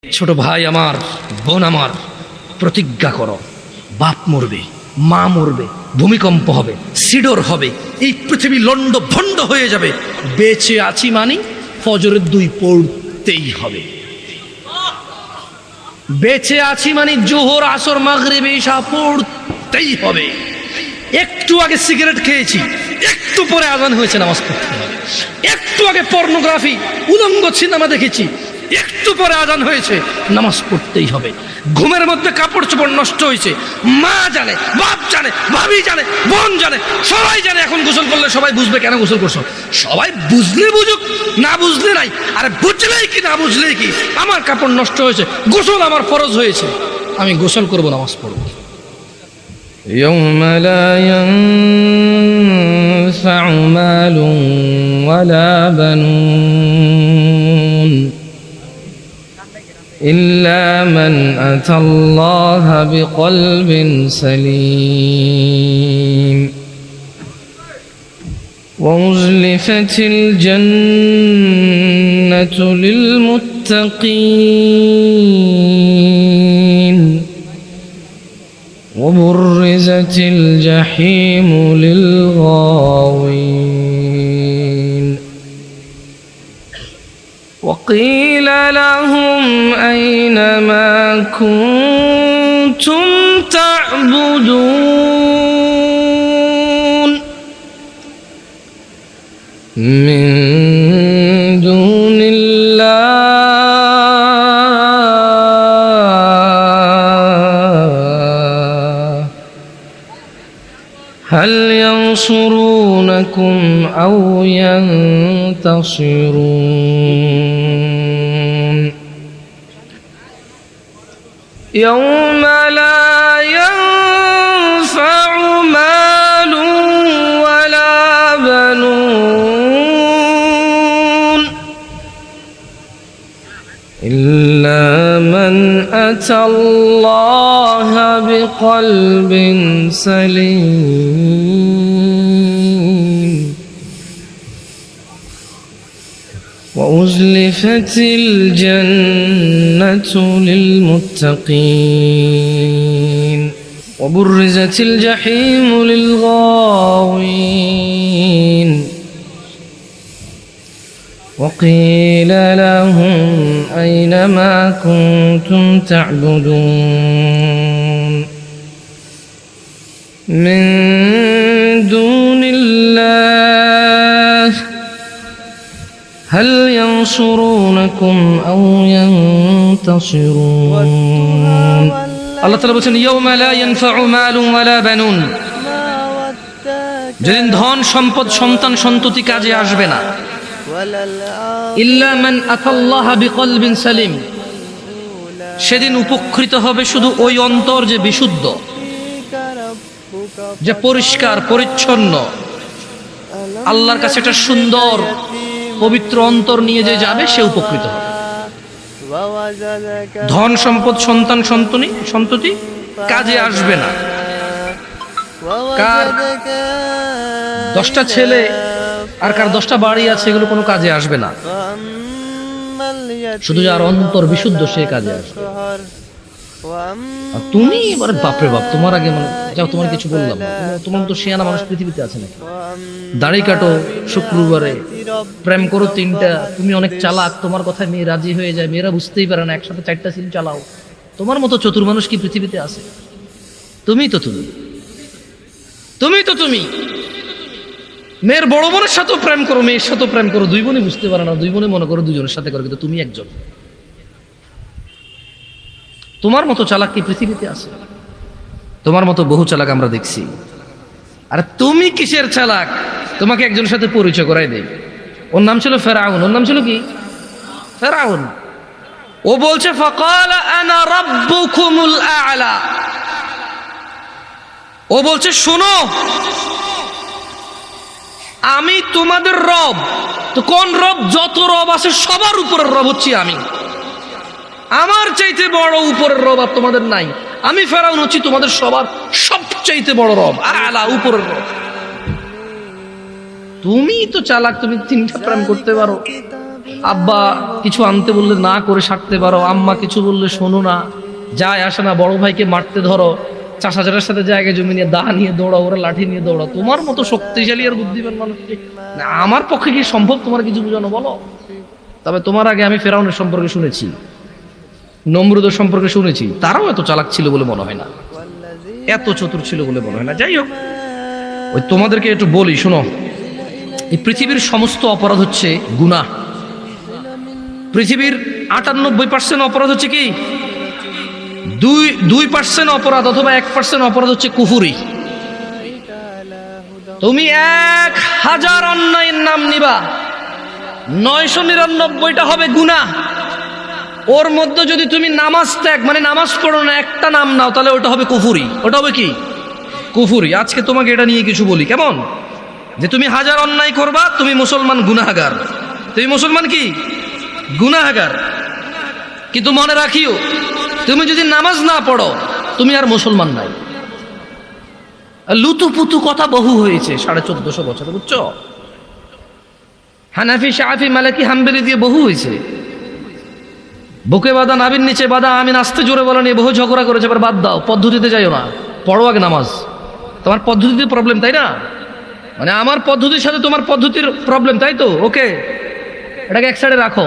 ছোট ভাই আমার, বোন আমার, প্রতিজ্ঞা করো, বাপ মরবে, মা মরবে, ভূমিকম্প হবে, সিডর হবে, এই পৃথিবী লন্ড ভন্ড হয়ে যাবে, বেঁচে আছি মানি ফজরের 2 পড়তেই হবে। বেঁচে আছি মানে জোহর, আসর, মাগরিব, ইশা পড়তেই হবে। একটু আগে সিগারেট খেয়েছি, একটু পরে আজান হয়েছে, নামাজ পড়তে হবে। একটু আগে পর্নোগ্রাফি, উলঙ্গ সিনেমা দেখেছি, একটু পরে আজান হয়েছে, নামাজ পড়তেই হবে। ঘুমের মধ্যে কাপড় চোপড় নষ্ট হয়েছে, মা জানে, বাপ জানে, ভাবি জানে, বোন জানে, সবাই জানে। এখন গোসল করলে সবাই বুঝবে কেন গোসল করছো। সবাই বুঝলে বুঝুক, না বুঝলে নাই। আরে বুঝলেই কি না বুঝলেই কি, আমার কাপড় নষ্ট হয়েছে, গোসল আমার ফরজ হয়েছে, আমি গোসল করবো, নামাজ পড়বো। يوم لا ينفع مال ولا بنون إلا من أتى الله بقلب سليم وأزلفت الجنة للمتقين وبرزت الجحيم للغاوين وقيل لهم أين ما كنتم تعبدون من دون هل ينصرونكم أو ينتصرون يوم لا ينفع مال ولا بنون إلا من أتى الله بقلب سليم وأزلفت الجنة للمتقين وبرزت الجحيم للغاوين وقيل لهم أين ما كنتم تعبدون من دون الله هل ينصرونكم أو ينتصرون আল্লাহ তাআলা বলেন ইয়াউমা লা ইয়ানফাউ মালুন ওয়ালা বানুন, যেদিন ধন সম্পদ সন্তান সন্ততি কাজে আসবে না। ইল্লা মান আতাল্লাহা বিকলবিন সালিম, সেদিন উপকৃত হবে শুধু ওই অন্তর যে বিশুদ্ধ, যে পরিষ্কার পরিচ্ছন্ন, আল্লাহর কাছে একটা সুন্দর পবিত্র অন্তর নিয়ে যে যাবে সে উপকৃত হবে। ধন সম্পদ সন্তান সন্ততি কাজে আসবে না। কার 10টা ছেলে আর কার 10টা বাড়ি আছে, এগুলো কোনো কাজে আসবে না। শুধু যার অন্তর বিশুদ্ধ সে কাজে আসবে। তুমি এবার বাপরে বাপ, তোমার আগে মানে যাও, তোমার কিছু বললাম না, তোমার তো শিয়ানা মানুষ পৃথিবীতে আছে নাকি? দাড়ি কাটো শুক্রবারে, প্রেম করো 3টা, তুমি অনেক চালাক, তোমার কথায় মেয়ে রাজি হয়ে যায়, মেয়েরা বুঝতেই পারে না, একসাথে 4টা সিম চালাও। তোমার মতো চতুর মানুষ কি পৃথিবীতে আছে? তুমি মেয়ের বড় বোনের সাথেও প্রেম করো, মেয়ের সাথেও প্রেম করো, 2 বোনই বুঝতে পারে না, 2 বোনে মনে করো 2জনের সাথে করে, কিন্তু তুমি একজন। তোমার মতো চালাক কি পৃথিবীতে আছে? তোমার মতো বহু চালাক আমরা দেখছি। আর তুমি কিসের চালাক? তোমাকে একজনের সাথে পরিচয় করাই দেই। ওর নাম ছিল ফেরাউন। ওর নাম ছিল কি? ফেরাউন। ও বলছে ফাকালা আনা রাব্বুকুমুল আ'লা, ও বলছে শোনো আমি তোমাদের রব। তো কোন রব? যত রব আছে সবার উপরের রব হচ্ছি আমি। আমার চাইতে বড় উপরের রব আর তোমাদের নাই। আমি ফেরাউন হচ্ছি তোমাদের সবার সবচাইতে বড় রব, আলা উপরের রব। তুমি তো চালাক, তুমি তিনটা প্রেম করতে পারো, আব্বা কিছু আনতে বললে না করে সারতে পারো, আম্মা কিছু বললে শোনো না, যায় আসে না, বড় ভাইকে মারতে ধরো, চাষাচারের সাথে জায়গায় জমি নিয়ে দা নিয়ে দৌড়াও, ওরা লাঠি নিয়ে দৌড়াও। তোমার মতো শক্তিশালী আর বুদ্ধিমান মানুষকে আমার পক্ষে কি সম্ভব তোমার কিছু বুঝানো বলো? তবে তোমার আগে আমি ফেরাউনের সম্পর্কে শুনেছি, নমরুদের সম্পর্কে শুনেছি, তারাও এত চালাক ছিল বলে মনে হয় না, এত চতুর ছিল বলে মনে হয় না। যাই হোক, ওই তোমাদেরকে একটু বলি শোনো, এই পৃথিবীর সমস্ত অপরাধ হচ্ছে গুনাহ। পৃথিবীর 98% অপরাধ হচ্ছে কি? 2% অপরাধ অথবা 1% অপরাধ হচ্ছে কুফুরি। তুমি 1000 অন্যায়ের নাম নিবা, 999টা হবে গুনাহ। ওর মধ্যে যদি তুমি নামাজ ত্যাগ মানে নামাজ পড়ো না, একটা নাম নাও, তাহলে ওটা হবে কুফুরি। ওটা হবে কি? কুফুরি। আজকে তোমাকে এটা নিয়ে কিছু বলি, কেমন? যে তুমি 1000 অন্যায় করবা, তুমি মুসলমান গুনাহগার, তুমি মুসলমান কি? গুনাহগার। কিন্তু মনে রাখিও, তুমি যদি নামাজ না পড়ো, তুমি আর মুসলমান নাই। লুতুপুতু কথা বহু হয়েছে 1450 বছরে, বুঝছো? হানাফি, শাফি, মালিকি, হাম্বলি দিয়ে বহু হয়েছে। বুকে বাঁধা, নাভির নিচে বাঁধা, আমি নাচতে জোরে বলা নিয়ে বহু ঝগড়া করেছে। এবার বাদ দাও, পদ্ধতিতে যাইও না, পড়ো আগে নামাজ। তোমার পদ্ধতিতে প্রবলেম, তাই না? মানে আমার পদ্ধতির সাথে তোমার পদ্ধতির প্রবলেম, তাই তো? ওকে, এটাকে এক সাইডে রাখো,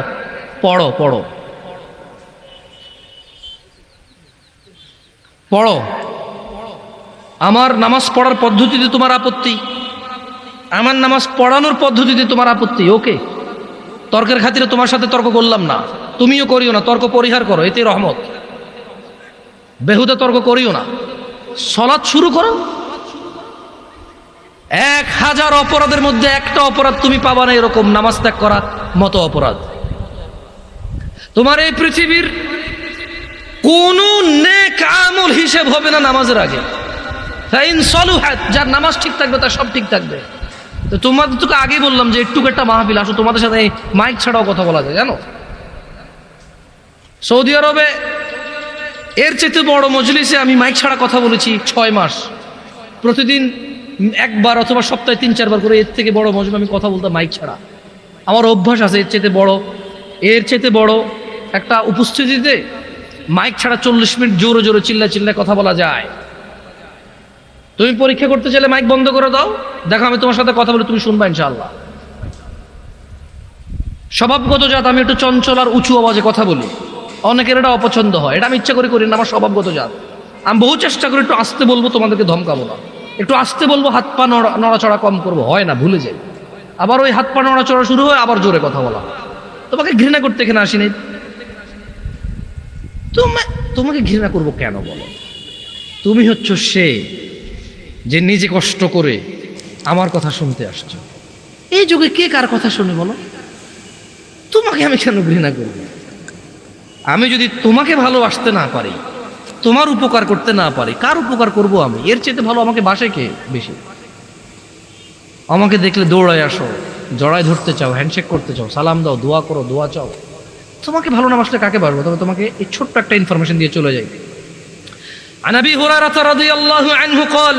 পড়ো পড়ো পড়ো। আমার নামাজ পড়ার পদ্ধতিতে তোমার আপত্তি, আমার নামাজ পড়ানোর পদ্ধতিতে তোমার আপত্তি, ওকে। তর্কের খাতিরে তোমার সাথে তর্ক করলাম না, তুমিও করিও না, তর্ক পরিহার করো, এতে রহমত। বেহুদা তর্ক করিও না, সালাত শুরু করো। 1000 অপরাধের মধ্যে একটা অপরাধ তুমি পাবা না এরকম নামাজ ত্যাগ করা মতো অপরাধ। তোমার এই পৃথিবীর কোন নেক আমল হিসেব হবে না নামাজের আগে। ফাইন সলুহাত, যার নামাজ ঠিক থাকবে তার সব ঠিক থাকবে। তো তোমাদের তোকে আগে বললাম যে একটু একটা মাহফিল আসো, তোমাদের সাথে মাইক ছাড়াও কথা বলা যায়, জানো? সৌদি আরবে এর চেয়ে বড় মজলিসে আমি মাইক ছাড়া কথা বলেছি 6 মাস, প্রতিদিন একবার অথবা সপ্তাহে 3-4 বার করে। এর থেকে বড় মজলিসে আমি কথা বলতাম মাইক ছাড়া। আমার অভ্যাস আছে, এর চেয়ে বড় একটা উপস্থিতিতে মাইক ছাড়া 40 মিনিট জোরে জোরে চিল্লা কথা বলা যায়। তুমি পরীক্ষা করতে চাইলে মাইক বন্ধ করে দাও, দেখো আমি তোমার সাথে কথা বলে তুমি শুনবা ইনশাআল্লাহ। স্বভাবগত জাত, আমি একটু চঞ্চল আর উঁচু আওয়াজে কথা বলি, অনেকের এটা অপছন্দ হয়, এটা আমি ইচ্ছা করে করি না, আমার স্বভাবগত জাত। আমি বহু চেষ্টা করি একটু আস্তে বলবো, তোমাদেরকে ধমকাবো না, একটু আস্তে বলবো, হাত পা নড়াচড়া কম করবো, হয় না, ভুলে যাই। আবার ওই হাত পা নড়াচড়া শুরু হয়, আবার জোরে কথা বলা। তোমাকে ঘৃণা করতে এখানে আসিনি, তোমাকে ঘৃণা করবো কেন বলো? তুমি হচ্ছ সে যে নিজে কষ্ট করে আমার কথা শুনতে আসছো। এই যুগে কে কার কথা শুনে বলো? তোমাকে আমি কেন ঘৃণা করব? আমি যদি তোমাকে ভালোবাসতে না পারি, তোমার উপকার করতে না পারি, কার উপকার করব আমি? এর চেয়ে ভালো আমাকে বাসে কে বেশি? আমাকে দেখলে দৌড়ায় আসো, জড়ায় ধরতে চাও, হ্যান্ডশেক করতে চাও, সালাম দাও, দোয়া করো, দোয়া চাও। তোমাকে ভালো না বাসলে কাকে বাসবো? তবে তোমাকে এই ছোট্ট একটা ইনফরমেশন দিয়ে চলে যাই। عن أبي هريرة رضي الله عنه قال,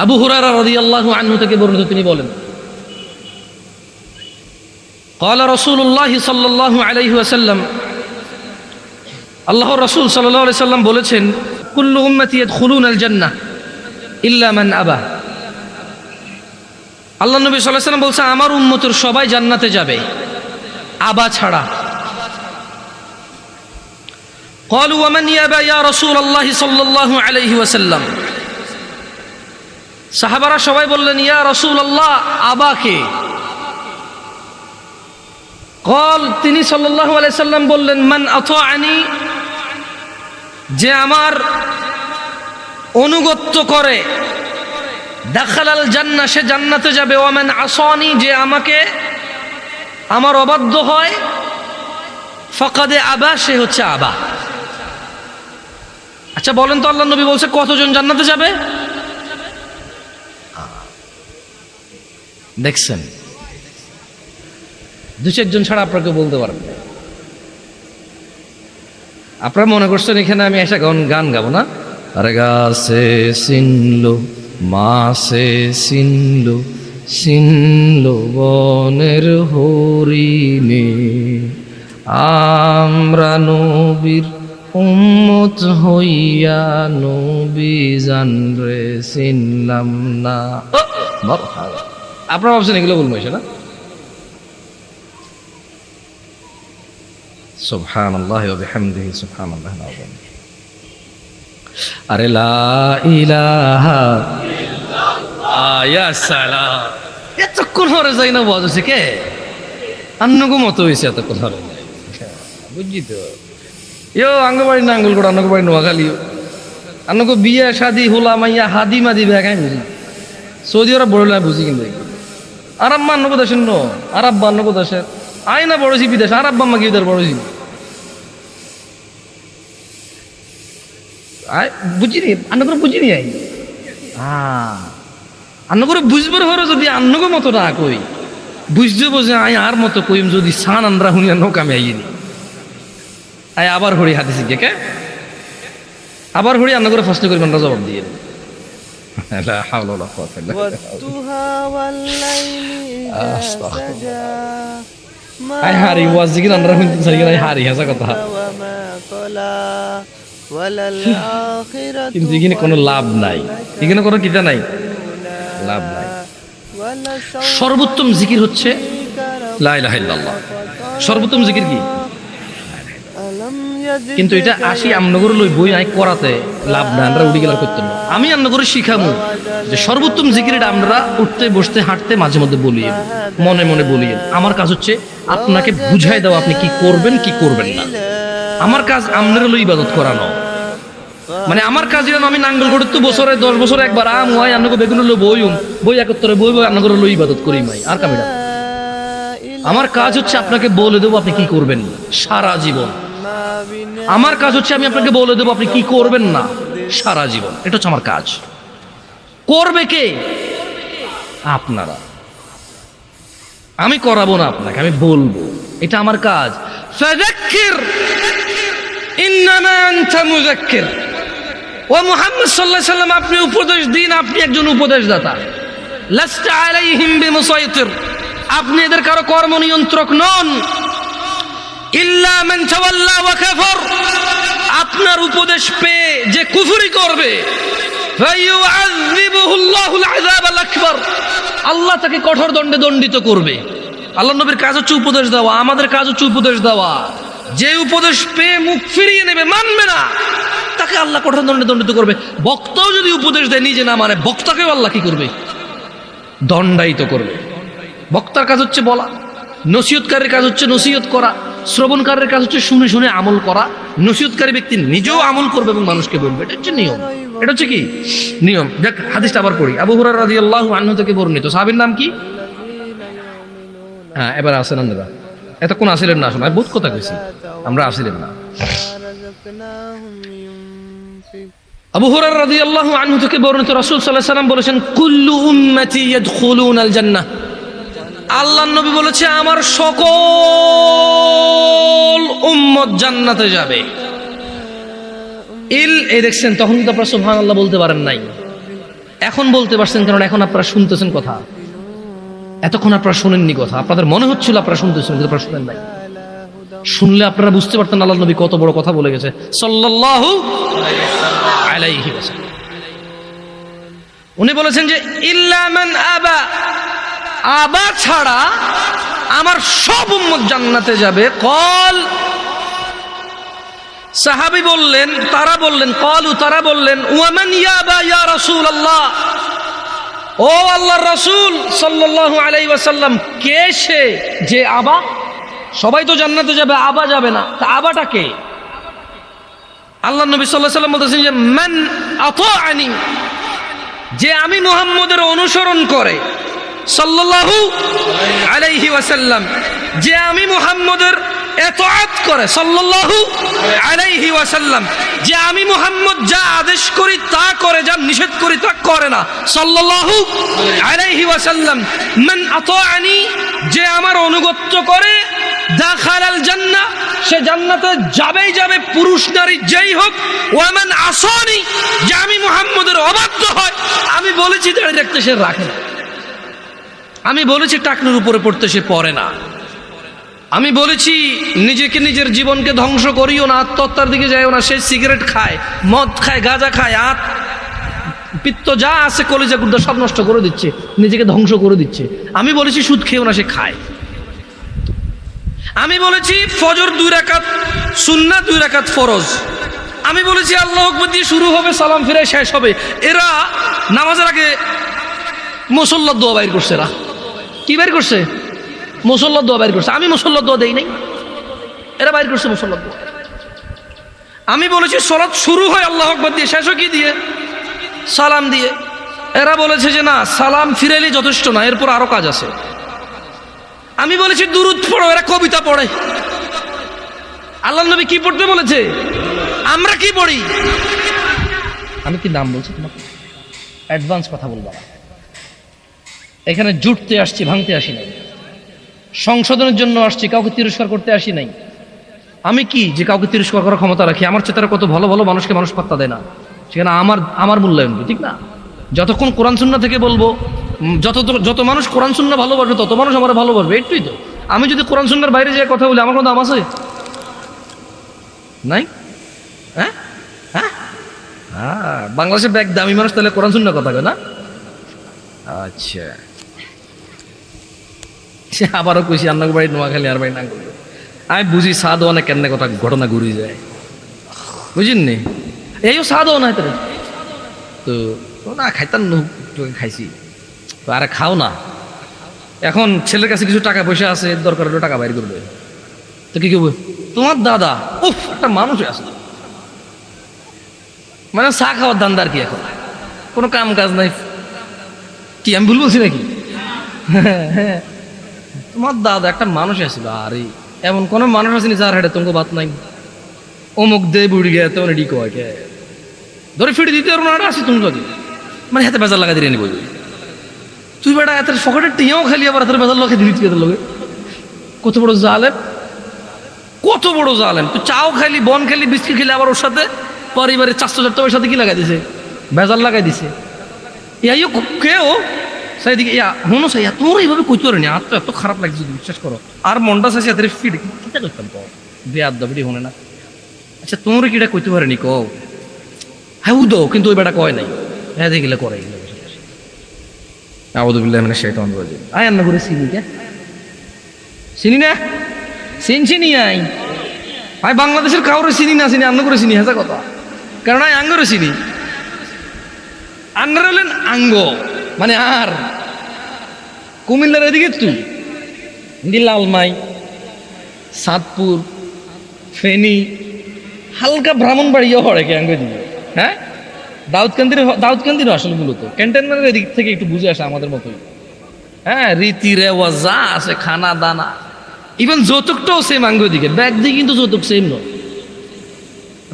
আবু হুরায়রা রাদিয়াল্লাহু আনহু থেকে বর্ণিত, তিনি বলেন, قال رسول الله صلى الله عليه وسلم, আল্লাহর রাসূল সাল্লাল্লাহু আলাইহি সাল্লাম বলেছেন, কুল্লু উম্মতি ইয়াদখুলুনা আল জান্নাহ ইল্লা মান আবা। আল্লাহ নবী সাল্লাল্লাহু আলাইহি সাল্লাম বলছেন, আমার উম্মতের সবাই জান্নাতে যাবে, আবা ছাড়া। قالوا ومن يابى يا رسول الله صلى الله عليه وسلم। সাহাবারা সবাই বললেন, ইয়া রাসূলুল্লাহ, আবাকে? قال, তিনি সাল্লাল্লাহু আলাইহি সাল্লাম বললেন, মান আতাআনি, যে আমার অনুগত্য করে, দাখালাল জান্নাহ, সে জান্নাতে যাবে। ওয়া মান আসানি, যে আমাকে আমার অবাধ্য হয়, ফাকাদে আবা, সে হচ্ছে আবা। আচ্ছা বলেন তো, আল্লাহ নবী বলছে কতজন জান্নাতে যাবে? দেখছেন, 2-4 জন ছাড়া আপনাকে বলতে পারবেন। আপনারা মনে করছেন এখানে আমি এসে গান গাবো না? আরে গাছে চিনলো, মাছে চিনলো, ছিনলো বনের হরিণে। আমরা নবীর উম্মত হইয়া নবী জানরে চিনলাম না। আপনারা ভাবছেন এগুলো বলবো না? সুবহানাল্লাহি ওয়া বিহামদিহি সুবহানাল্লাহিল আযীম। আরে লা ইলাহা ইল্লাল্লাহ, ইয়া সালাম। এতক্ষণ হরে যাই না বাজছে কে আন্নগো মত হইছে, এতক্ষণ হরে বুঝছি তো। ইয়ো আঙ্গবাড়ি না আঙ্গুল করে আন্নগবাড়ি নোয়াখালী আন্নগো বিয়ে শাদি হোলা মাইয়া হাদি মাদি বেগাই বুঝি। সৌদি আরব বড় বুঝি কিন্তু আরব মা আন্নগো দেশের ন আরব বা আন্নগো দেশের আই না বড়ছি বিদেশ আরব বাম্মা কি ওদের বড়ছি বুঝিনি আন্ন করে বুঝিনি আই আন্ন করে বুঝবার হরে যদি আন্নগো মতো না কই বুঝতে বোঝে আই আর মতো কইম যদি সান আনরা হুনিয়া নৌকামে আইনি আই আবার হরি হাতে শিখে কে আবার হরি আন্ন করে ফার্স্ট করি আমরা জবাব দিয়ে লা হাওলা ওয়ালা কুওয়াতা ইল্লা বিল্লাহ। আই হারি ওয়াজ জিকির আনরা হুনতে চাই না হারি হাসা কথা, কিন্তু এখানে কোনো লাভ নাই, এখানে কোনো কিতা নাই, লাভ নাই। সর্বোত্তম জিকির হচ্ছে লা ইলাহা ইল্লাল্লাহ। সর্বোত্তম জিকির কি? কিন্তু এটা আসি আমনগর লই বই আই করাতে লাভ না, আমরা উড়ি গেলার করতে না। আমি আমনগরে শিখামু যে সর্বোত্তম জিকির এটা আমরা উঠতে বসতে হাঁটতে মাঝে মধ্যে বলি, মনে মনে বলি। আমার কাজ হচ্ছে আপনাকে বুঝাই দেওয়া আপনি কি করবেন কি করবেন না। আমার কাজ আমনের লই ইবাদত করানো, মানে আমার কাজ যেন আমি নাঙ্গল করে তো বছরে 10 বছরে একবার আম হয় আন্নগো বেগুন লো বইম বই একত্তরে বই বই আন্নগর লই ইবাদত করি মাই আর কামিটা। আমার কাজ হচ্ছে আপনাকে বলে দেবো আপনি কি করবেন সারা জীবন। আমার কাজ হচ্ছে আমি আপনাকে বলে দেবো আপনি কি করবেন না সারা জীবন। এটা হচ্ছে আমার কাজ। করবে কে? আপনারা। আমি করাবো না আপনাকে, আমি বলবো, এটা আমার কাজ। ফাযাক্কির ইন্নামা আনতা মুযাক্কির। ও মুহাম্মদ সাল্লাল্লাহু আলাইহি সাল্লাম, আপনি উপদেশ দিন, আপনি একজন উপদেশদাতা। লাস্তা আলাইহিম বিমুসাইতির, আপনি এদের কারো কর্ম নিয়ন্ত্রক নন। ইল্লা মান তাওয়াল্লা ওয়া কাফার, আপনার উপদেশ পেয়ে যে কুফরি করবে, ফায়ুআযিবুহুল্লাহুল আযাবাল আকবার, আল্লাহ তাকে কঠোর দণ্ডে দণ্ডিত করবে। আল্লাহর নবীর কাজ হচ্ছে উপদেশ দেওয়া, আমাদের কাজ হচ্ছে উপদেশ দেওয়া। যে উপদেশ পেয়ে মুখ ফিরিয়ে নেবে, মানবে না, তাকে আল্লাহ কঠোর দণ্ডে দণ্ডিত করবে। বক্তাও যদি উপদেশ দেয় নিজে না মানে, বক্তাকেও আল্লাহ কি করবে? দণ্ডায়িত করবে। বক্তার কাজ হচ্ছে বলা, নসিহতকারীর কাজ হচ্ছে নসিহত করা, শ্রবণকারীর কাজ হচ্ছে শুনে শুনে আমল করা। নসিহতকারী ব্যক্তি নিজেও আমল করবে এবং মানুষকে বলবে, এটা হচ্ছে নিয়ম। এটা হচ্ছে কি নিয়ম। দেখ হাদিসটা আবার পড়ি। আবু হুরায়রা রাদিয়াল্লাহু আনহু থেকে বর্ণিত। সাহাবীর নাম কি? হ্যাঁ, এবার আসেন আপনারা। এতক্ষণ আসিলেন না, শোনা বহুত কথা কইছি, আমরা আসিলেন না। আবু হুরায়রা রাদিয়াল্লাহু আনহু থেকে বর্ণিত, রাসূল সাল্লাল্লাহু আলাইহি ওয়াসাল্লাম বলেছেন, কুল্লু উম্মতি ইয়াদখুলুনাল জান্নাহ। আল্লাহর নবী বলেছে, আমার সকল উম্মত জান্নাতে যাবে। এই দেখছেন, তখন কিন্তু আপনারা সুবহানাল্লাহ বলতে পারেন নাই, এখন বলতে পারছেন, কারণ এখন আপনারা শুনতেছেন কথা। এতক্ষণ আপনারা শুনেননি কথা, আপনাদের মনে হচ্ছিল আপনারা শুনতেছেন, কিন্তু আপনারা শুনেন নাই। শুনলে আপনারা বুঝতে পারতেন আল্লাহর নবী কত বড় কথা বলে গেছে সাল্লাল্লাহু আলাইহি ওয়াসাল্লাম। উনি বলেছেন যে ইল্লা মান আবা, আবা ছাড়া আমার সব উম্মত জান্নাতে যাবে। কল, সাহাবী বললেন, তারা বললেন, কলু, তারা বললেন, ওয়ামান ইয়াবা ইয়া রাসূলুল্লাহ, ও আল্লাহর রাসূল সাল্লাল্লাহু আলাইহি ওয়াসাল্লাম, কে সে যে আবা? সবাই তো জান্নাতে যাবে, আবা যাবে না, তা আবাটা কে? আল্লাহর নবী সাল্লাল্লাহু আলাইহি ওয়াসাল্লাম বলতেছেন যে মান আতাআনি, যে আমি মুহাম্মদের অনুসরণ করে, সাল্লাল্লাহু আলাইহি ওয়াসাল্লাম, যে আমি মুহাম্মদের ইতাআত করে, সাল্লাল্লাহু আলাইহি ওয়াসাল্লাম, যে আমি মুহাম্মদ যা আদেশ করি তা করে, যা নিষেধ করি তা করে না, সাল্লাল্লাহু আলাইহি ওয়াসাল্লাম। মান আতাআনি, যে আমার অনুগত্য করে, দাখালাল জান্নাহ, সে জান্নাতে যাবেই যাবে, পুরুষ নারী যেই হোক। ওয়া মান আসানি, যে আমি মুহাম্মদের অবাধ্য হয়, আমি বলেছি দাঁড়িয়ে রাখতে সে রাখে না। আমি বলেছি টাকনুর উপরে পড়তে সে পড়ে না। আমি বলেছি নিজেকে নিজের জীবনকে ধ্বংস করিও না, আত্মহত্যার দিকে যাইও না। সে সিগারেট খায়, মদ খায়, গাঁজা খায়, পিত্ত যা আছে কলিজা গুর্দা সব নষ্ট করে দিচ্ছে, নিজেকে ধ্বংস করে দিচ্ছে। আমি বলেছি সুদ খেয়েও না, সে খায়। আমি বলেছি ফজর 2 রাকাত সুন্নাত 2 রাকাত ফরজ। আমি বলেছি আল্লাহু আকবার দিয়ে শুরু হবে, সালাম ফিরে শেষ হবে। এরা নামাজের আগে মুসল্লার দোয়া বাইর করছে। এরা কি বাইর করছে? মুসল্লার দোয়া বাইর করছে। আমি মুসল্লার দোয়া দেই নাই, এরা বাইর করছে মুসল্লার দোয়া। আমি বলেছি সালাত শুরু হয় আল্লাহু আকবার দিয়ে, শেষ হয় কি দিয়ে? সালাম দিয়ে। এরা বলেছে যে না, সালাম ফিরাইলে যথেষ্ট না, এরপর আরো কাজ আছে। আমি বলেছি দুরূদ পড়ো, এরা কবিতা পড়ে। আল্লাহর নবী কি পড়তে বলেছে? আমরা কি পড়ি? আমি কি নাম বলছি তোমাকে? অ্যাডভান্স কথা বলবা। এখানে জুটতে আসছি, ভাঙতে আসি নাই। সংশোধনের জন্য আসছি, কাউকে তিরস্কার করতে আসি নাই। আমি কি যে কাউকে তিরস্কার করার ক্ষমতা রাখি? আমার চেতারা কত ভালো ভালো মানুষকে মানুষ পাত্তা দেয় না, সেখানে আমার মূল্যায়ন কি? ঠিক না? যতক্ষণ কোরআন সুন্নাহ থেকে বলবো, যত মানুষ কোরআন সুন্নাহ ভালোবাসবে তত মানুষ আমার ভালোবাসবে। একটুই তো। আমি যদি কোরআন সুন্নাহর বাইরে যে কথা বলি, আমার কোনো দাম আছে? নাই। হ্যাঁ হ্যাঁ হ্যাঁ, বাংলাদেশের ব্যাগ দামি মানুষ তাহলে কোরআন সুন্নাহ কথা কয় না? আচ্ছা, আবারও কইছি আন্নার বাড়ি নোয়াখালী আর বাড়ি না করবে। আমি বুঝি সাদও অনেক কেন কথা ঘটনা ঘুরি যায়, বুঝিনি? এইও সাদও না তো না খাইতাম, খাইছি। আরে খাও না। এখন ছেলের কাছে কিছু টাকা পয়সা আছে, দরকার হলে টাকা বাইর করবে, তো কি করবে? তোমার দাদা উফ একটা মানুষ আছে, মানে চা খাওয়ার ধান্দার কি? এখন কোনো কাম কাজ নাই কি? আমি ভুল বলছি নাকি? হ্যাঁ, তোমার দাদা একটা মানুষ আছিল। আরে এমন কোন মানুষ আসেনি যার হেঁটে তোমাকে বাত নাই। অমুক দে বুড়ি গে তো রেডি কে ধরে ফিরে দিতে পারবো না, আসি তুমি যদি মানে হাতে বেজার লাগা দিয়ে নিব। তুই বেটা এত ফকেটের টিয়াও খালি, আবার হাতের বেজার লাগাই দিবি তোর লগে। কত বড় জালেম, কত বড় জালেম! তুই চাও খাইলি, বন খাইলি, বিস্কিট খেলি, আবার ওর সাথে পরিবারের 400,000 টাকার সাথে কি লাগাই দিছে? বেজার লাগাই দিছে। ইয়াইও কেউ সাইদিকে ইয়া মনো সাই তোর এইভাবে কইতে পারেনি, আর তো এত খারাপ লাগছে যদি বিশ্বাস করো। আর মনটা চাইছে এত ফিট কিটা করতাম তো বেয়াদ দাবিটি হনে না। আচ্ছা তোমরা কিটা কইতে পারেনি কও? হ্যাঁ উদো, কিন্তু ওই বেটা কয় নাই। হ্যাঁ দেখিলে করে এগুলো। আউযুবিল্লাহি মিনাশ শাইতানির রাজিম। আয় আন্না করে চিনি কে? চিনি না? চিনি আই ভাই, বাংলাদেশের কাউরে চিনি না, চিনি আন্না করে চিনি, হাজা কথা। কারণ আই আঙ্গরে চিনি। আন্নার হলেন আঙ্গ, মানে আর কুমিল্লার এদিকে তুই লালমাই, সাতপুর, ফেনী, হালকা ব্রাহ্মণবাড়িও হরে কে আঙ্গ দিবে। হ্যাঁ, দাউদকান্দির আসলে মূলত ক্যান্টনমেন্টের এদিক থেকে একটু বুঝে আসে আমাদের মতোই। হ্যাঁ, রীতি রেওয়াজ যা আছে, খানা দানা, ইভেন যৌতুকটাও সেম আঙ্গ দিকে। ব্যাগ দিয়ে কিন্তু যৌতুক সেম নয়।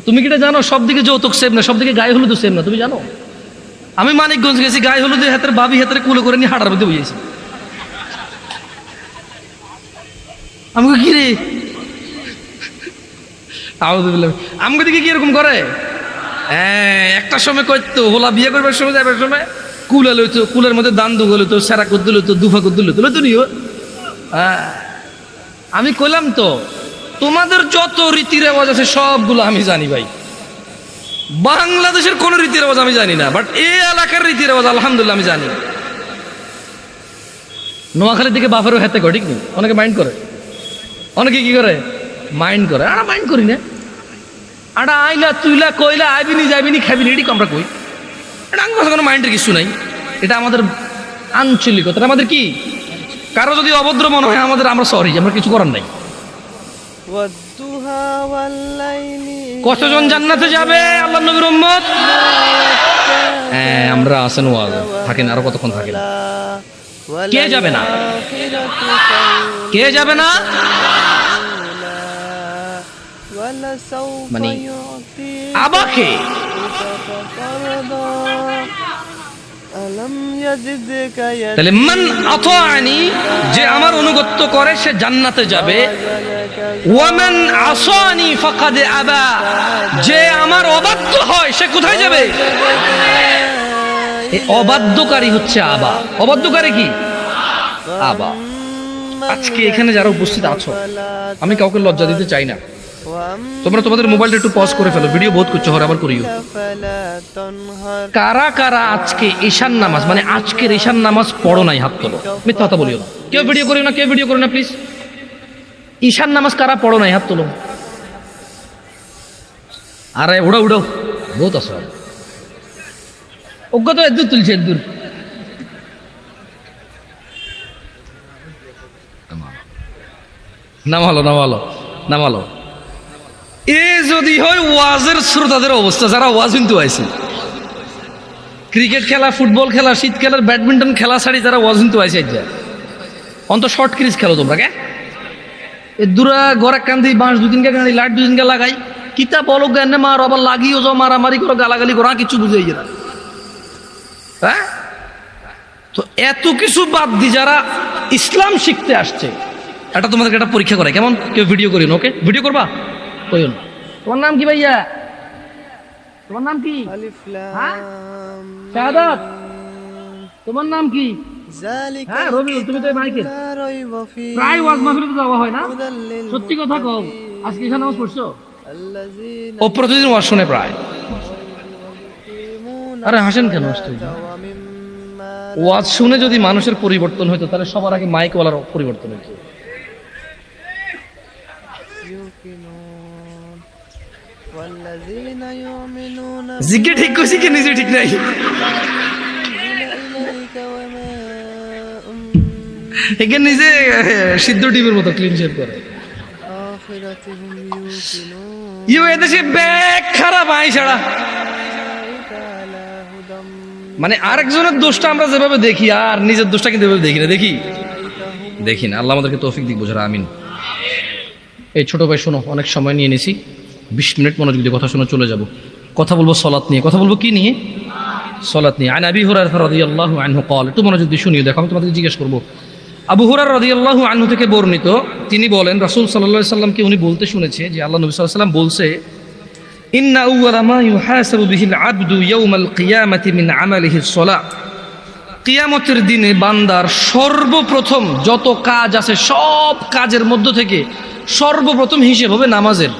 তুমি কিটা জানো সব দিকে যৌতুক সেম না, সব দিকে গায়ে হলুদ সেম না, তুমি জানো? আমি মানিকগঞ্জ গেছি, গায়ে হলুদের হাতের ভাবি হাতের কুলো করে নিয়ে হাঁটার মধ্যে বুঝেছি। আমাকে কি রে আমাকে দিকে কি এরকম করে? হ্যাঁ, একটা সময় করতো হোলা বিয়ে করবার সময়, যাবার সময় কুলা লইতো, কুলের মধ্যে দান দুগো লইতো, সেরা করতে লইতো, দুফা করতে লইতো, লইতো নিও। আমি কইলাম তো তোমাদের যত রীতি রেওয়াজ আছে সবগুলো আমি জানি ভাই। বাংলাদেশের কোন রীতি রেওয়াজ আমি জানি না, বাট এই এলাকার রীতি রেওয়াজ আলহামদুলিল্লাহ আমি জানি। নোয়াখালীর দিকে বাফারও হাতে করে, ঠিক নেই? অনেকে মাইন্ড করে, অনেকে কি করে মাইন্ড করে। আর মাইন্ড করি না। আটা আইলা তুইলা কইলা আইবিনি যাইবিনি খাবিনি, এটি আমরা কই। এটা আমার কোনো মাইন্ডের কিছু নাই। এটা আমাদের আঞ্চলিকতা, আমাদের কি। কারো যদি অভদ্র মনে হয় আমাদের, আমরা সরি, আমরা কিছু করার নাই। কতজন জান্নাতে যাবে আল্লাহর নবীর উম্মত? হ্যাঁ, আমরা আছেন ওয়াজ থাকেন, আরো কতক্ষণ থাকেন। কে যাবে না? কে যাবে না? মানে আবাকে তাহলে মান আতাআনি, যে আমার অনুগত্য করে সে জান্নাতে যাবে। ওয়া মান আসানি ফাকাদ আবা, যে আমার অবাধ্য হয় সে কোথায় যাবে? এই অবাধ্যকারী হচ্ছে আবা। অবাধ্যকারী কি? আবা আজকে এখানে যারা উপস্থিত আছো, আমি কাউকে লজ্জা দিতে চাই না, তোমরা তোমাদের মোবাইলটা একটু পজ করে ফেলো, ভিডিও বোধ করছো, হরে আবার করিও। কারা কারা আজকে ঈশান নামাজ, মানে আজকের ঈশান নামাজ পড়ো নাই? হাত তোলো। মিথ্যা কথা বলিও না, কেউ ভিডিও করিও না, কেউ ভিডিও করো না প্লিজ। ঈশান নামাজ কারা পড়ো নাই? হাত তোলো। আরে উড়াও উড়াও, বহুত আছে অজ্ঞ তো এদূর তুলছে, এদূর নামালো নামালো নামালো। এ যদি হয় ওয়াজের শ্রোতাদের অবস্থা, যারা ওয়াজ কিন্তু আইছে, ক্রিকেট খেলা, ফুটবল খেলা, শীত খেলার ব্যাডমিন্টন খেলা ছাড়ি যারা ওয়াজ কিন্তু আইছে, অন্ত শর্ট ক্রিজ খেলো তোমরা কে এ দূরা গড়ে কান্দি বাঁশ দুদিনকে গাড়ি লাইট দুদিনকে লাগাই কিতা বলো জ্ঞানে মার আবার লাগিও যাও, মারামারি করো, গালাগালি করো, কিছু বুঝে যারা। হ্যাঁ, তো এত কিছু বাদ দি যারা ইসলাম শিখতে আসছে, এটা তোমাদেরকে একটা পরীক্ষা করে, কেমন? কেউ ভিডিও করিও না, ওকে? ভিডিও করবা কইও না। তোমার নাম কি ভাইয়া? তোমার নাম কি? শাহাদাত, তোমার নাম কি? হ্যাঁ রবিউল, তুমি তো মাইকে প্রায় ওয়াজ মাহফিলে যাওয়া হয় না? সত্যি কথা কও, আজকে ঈশা নামাজ পড়ছো? ও প্রতিদিন ওয়াজ শুনে প্রায়। আরে হাসেন কেন? ওয়াজ শুনে যদি মানুষের পরিবর্তন হইতো, তাহলে সবার আগে মাইকওয়ালার পরিবর্তন হইতো। জিজ্ঞে ঠিক করছি কি নিজে ঠিক নাই? এখানে নিজে সিদ্ধ ডিমের মতো ক্লিন শেভ করে। এদেশে ব্যাগ খারাপ আই ছাড়া, মানে আরেকজনের দোষটা আমরা যেভাবে দেখি, আর নিজের দোষটা কিন্তু এভাবে দেখি না। দেখি না। আল্লাহ আমাদেরকে তৌফিক দিক বোঝারা, আমিন। এই ছোট ভাই শোনো, অনেক সময় নিয়ে নিছি, 20 মিনিট মনোযোগ দিয়ে কথা শুনে চলে যাব। কথা বলবো সালাত নিয়ে। কথা বলবো কি নিয়ে? সালাত নিয়ে। আন আবি হুরায়রা রাদিয়াল্লাহু আনহু قال, একটু মনোযোগ দিয়ে শুনিও, দেখো আমি তোমাদের জিজ্ঞেস করব। আবু হুরায়রা রাদিয়াল্লাহু আনহু থেকে বর্ণিত, তিনি বলেন রাসূল সাল্লাল্লাহু আলাইহি সাল্লামকে উনি বলতে শুনেছে যে আল্লাহ নবী সাল্লাল্লাহু আলাইহি সাল্লাম বলছে, ইন্না আউওয়ালা মা ইউহাসাবু বিহিল আবদু ইয়াউমাল কিয়ামাতি মিন আমালিহি সলাহ। কিয়ামতের দিনে বান্দার সর্বপ্রথম যত কাজ আছে, সব কাজের মধ্য থেকে সর্বপ্রথম হিসেব হবে নামাজের।